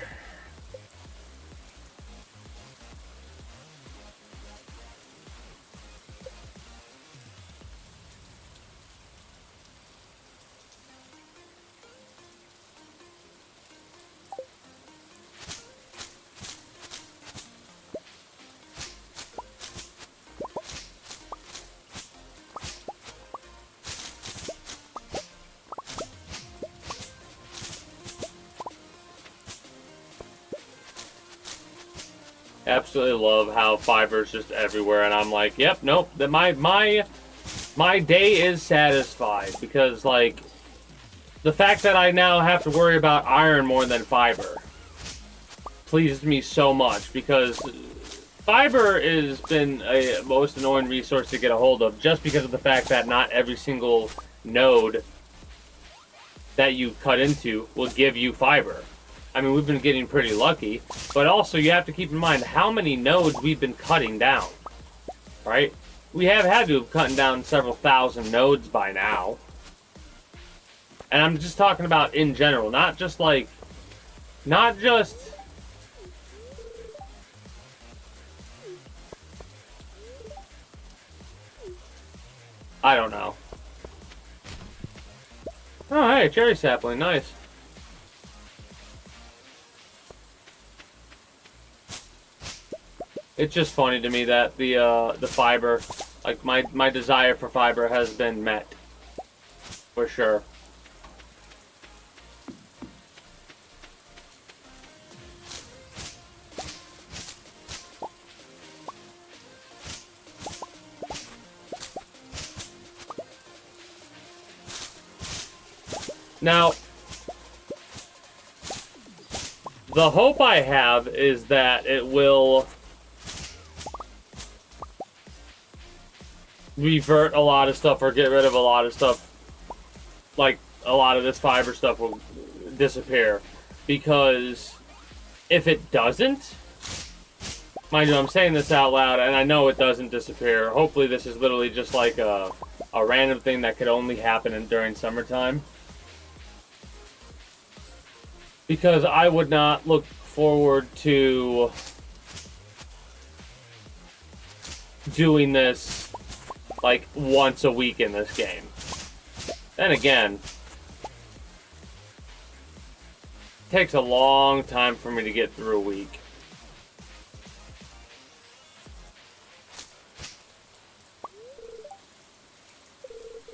Absolutely love how fiber's just everywhere, and I'm like, yep, nope. That my day is satisfied because, like, the fact that I now have to worry about iron more than fiber pleases me so much, because fiber has been a most annoying resource to get a hold of just because of the fact that not every single node that you cut into will give you fiber. I mean, we've been getting pretty lucky, but also you have to keep in mind how many nodes we've been cutting down, right? We have had to have cut down several thousand nodes by now. And I'm just talking about in general, not just like, not just... I don't know. Oh, hey, cherry sapling, nice. It's just funny to me that the fiber, like my desire for fiber has been met, for sure. Now, the hope I have is that it will revert a lot of stuff or get rid of a lot of stuff. Like, a lot of this fiber stuff will disappear. Because if it doesn't, mind you, I'm saying this out loud, and I know it doesn't disappear. Hopefully this is literally just like a random thing that could only happen during summertime. Because I would not look forward to doing this like once a week in this game. Then again, it takes a long time for me to get through a week.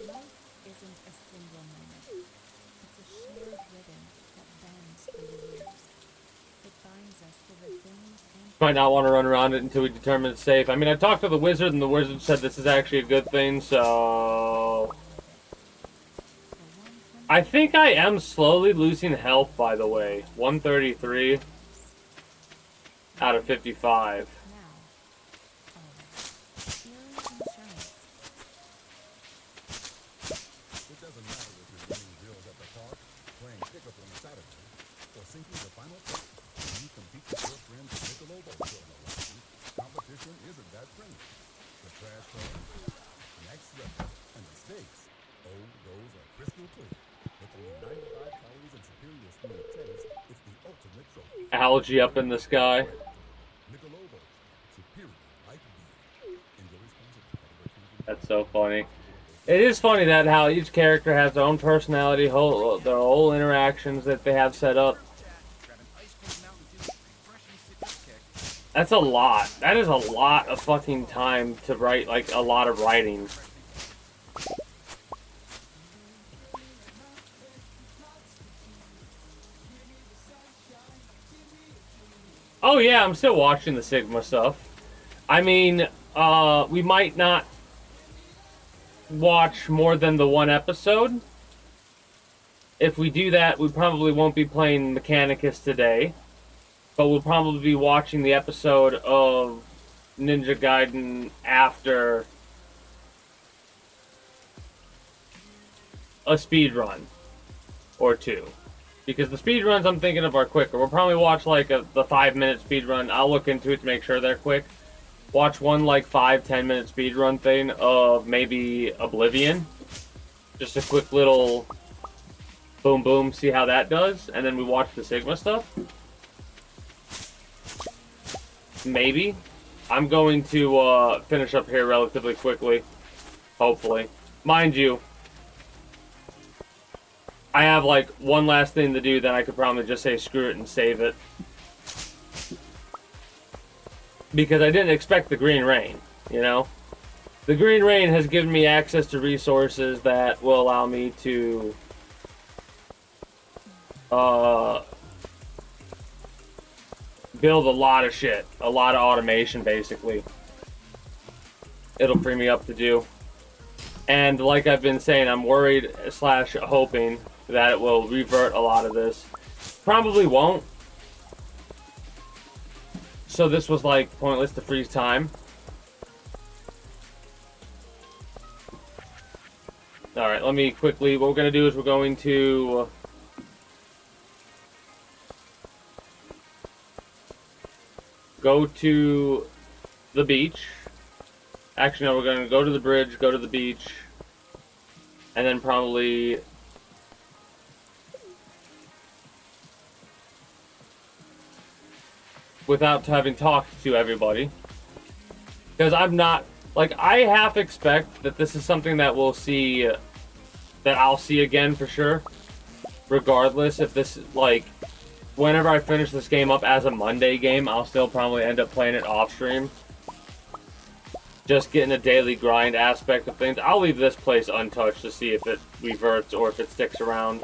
Life isn't a single moment. It's a shared rhythm that bends through the years. It binds us to the things and Might not want to run around it until we determine it's safe. I mean, I talked to the wizard, and the wizard said this is actually a good thing, so... I think I am slowly losing health, by the way. 133 out of 55. now. Eerie insurance. It doesn't matter if you're winning deals at the park, playing pickup on Saturday, or sinking the final putt. When you compete with your friends at Michelob or Milwaukee, competition isn't that friendly. The trash talk, next record, and the stakes, oh, those are crystal clear. With only 95 calories and superior smooth taste, it's the ultimate trophy. Algae up in the sky. Michelob, superior light beer. Enjoy responsibly. That's so funny. It is funny that how each character has their own personality, their whole interactions that they have set up. Grab an ice cold Mountain Dew with refreshing citrus kick. That's a lot. That is a lot of fucking time to write, like, a lot of writing. Oh yeah, I'm still watching the Sigma stuff. I mean, we might not watch more than the one episode. If we do that, we probably won't be playing Mechanicus today. But we'll probably be watching the episode of Ninja Gaiden after a speed run or two. Because the speed runs I'm thinking of are quicker. We'll probably watch like the 5-minute speed run. I'll look into it to make sure they're quick. Watch one like 5-10 minute speed run thing of maybe Oblivion. Just a quick little boom boom, see how that does. And then we watch the Sigma stuff. Maybe. I'm going to finish up here relatively quickly. Hopefully. Mind you, I have like one last thing to do, then I could probably just say screw it and save it. Because I didn't expect the Green Rain, you know? The Green Rain has given me access to resources that will allow me to build a lot of shit. A lot of automation, basically. It'll free me up to do. And like I've been saying, I'm worried / hoping that it will revert a lot of this. Probably won't. So this was like pointless to freeze time. Alright, let me quickly, what we're going to do is we're going to go to the beach. Actually, no, we're going to go to the bridge, go to the beach, and then probably without having talked to everybody. Because I'm not, like, I half expect that this is something that we'll see, that I'll see again for sure. Regardless, if this, like, whenever I finish this game up as a Monday game, I'll still probably end up playing it off stream. Just getting a daily grind aspect of things. I'll leave this place untouched to see if it reverts or if it sticks around.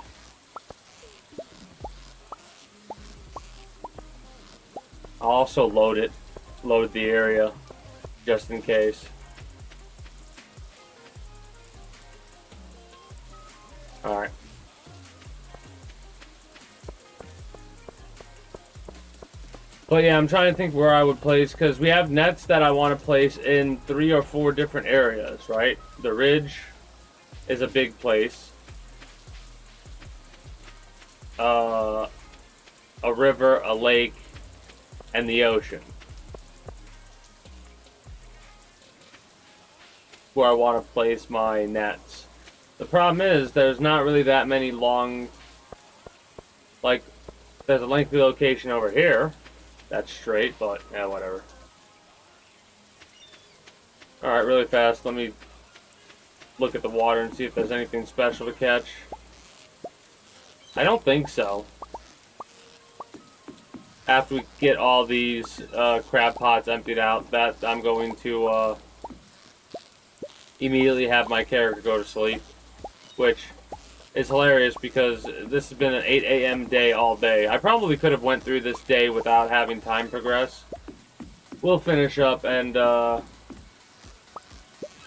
I'll also load the area, just in case. Alright. But yeah, I'm trying to think where I would place, because we have nets that I want to place in 3 or 4 different areas, right? The ridge is a big place. A river, a lake, and the ocean. Where I want to place my nets. The problem is, there's not really that many long... Like, there's a lengthy location over here. That's straight, but yeah, whatever. Alright, really fast, let me look at the water and see if there's anything special to catch. I don't think so. After we get all these crab pots emptied out, that I'm going to immediately have my character go to sleep. Which is hilarious because this has been an 8 a.m. day all day. I probably could have went through this day without having time progress. We'll finish up and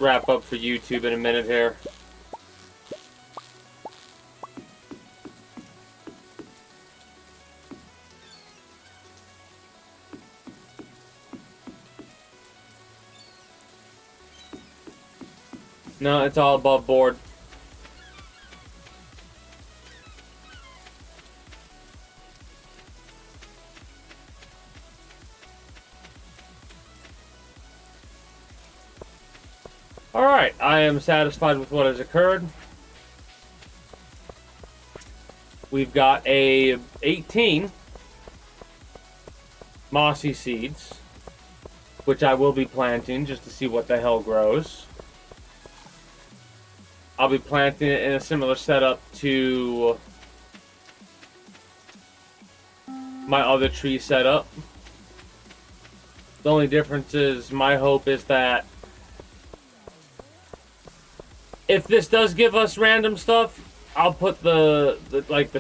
wrap up for YouTube in a minute here. No, it's all above board. Alright, I am satisfied with what has occurred. We've got a 18 mossy seeds, which I will be planting just to see what the hell grows. I'll be planting it in a similar setup to my other tree setup. The only difference is my hope is that if this does give us random stuff, I'll put the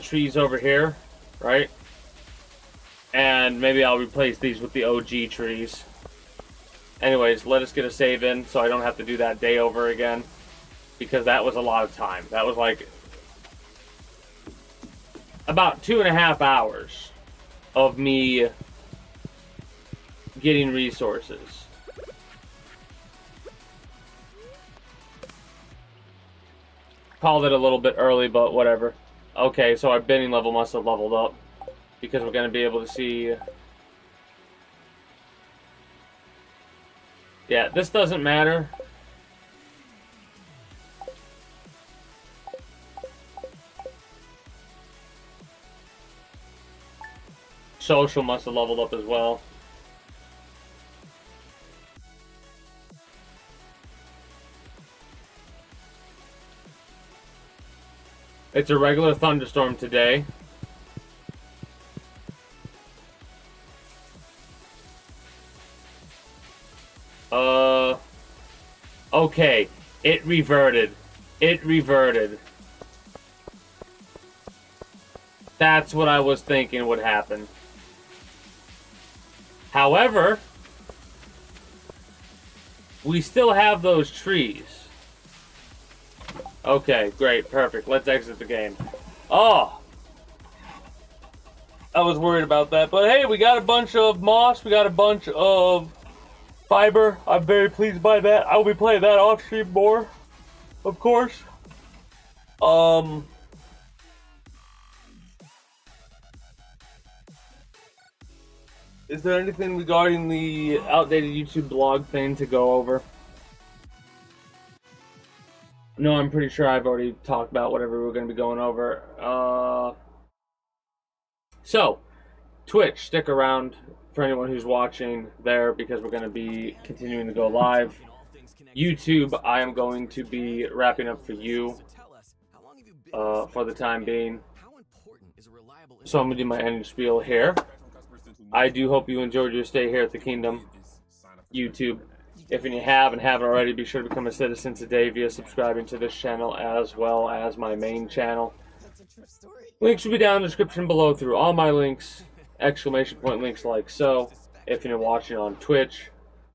trees over here, right? And maybe I'll replace these with the OG trees. Anyways, let us get a save in so I don't have to do that day over again. Because that was a lot of time. That was like about 2.5 hours of me getting resources. Called it a little bit early, but whatever. Okay, so our bidding level must have leveled up. Because we're going to be able to see... Yeah, this doesn't matter. Social must have leveled up as well. It's a regular thunderstorm today. Okay. It reverted. It reverted. That's what I was thinking would happen. However, we still have those trees. Okay, great, perfect. Let's exit the game. Oh! I was worried about that. But hey, we got a bunch of moss. We got a bunch of fiber. I'm very pleased by that. I will be playing that off stream more, of course. Is there anything regarding the outdated YouTube blog thing to go over? No, I'm pretty sure I've already talked about whatever we're going to be going over. So, Twitch, stick around for anyone who's watching there because we're going to be continuing to go live. YouTube, I am going to be wrapping up for you for the time being. So I'm going to do my ending spiel here. I do hope you enjoyed your stay here at the Kingdom. YouTube. If you haven't already, be sure to become a citizen today via subscribing to this channel as well as my main channel. Links will be down in the description below through all my links, exclamation point links like so. If you're watching on Twitch,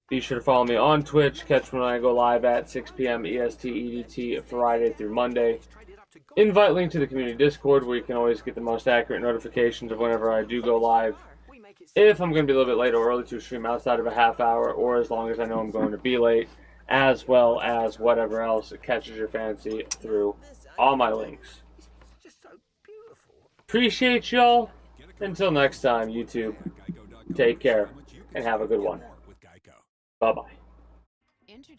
be sure to follow me on Twitch. Catch me when I go live at 6 p.m. EST EDT Friday through Monday. Invite link to the community Discord where you can always get the most accurate notifications of whenever I do go live. if I'm going to be a little bit late or early to stream outside of a half hour, or as long as I know I'm going to be late, as well as whatever else catches your fancy through all my links. Just so beautiful. Appreciate y'all. Until next time, YouTube, take care and have a good one. Bye-bye. Introducing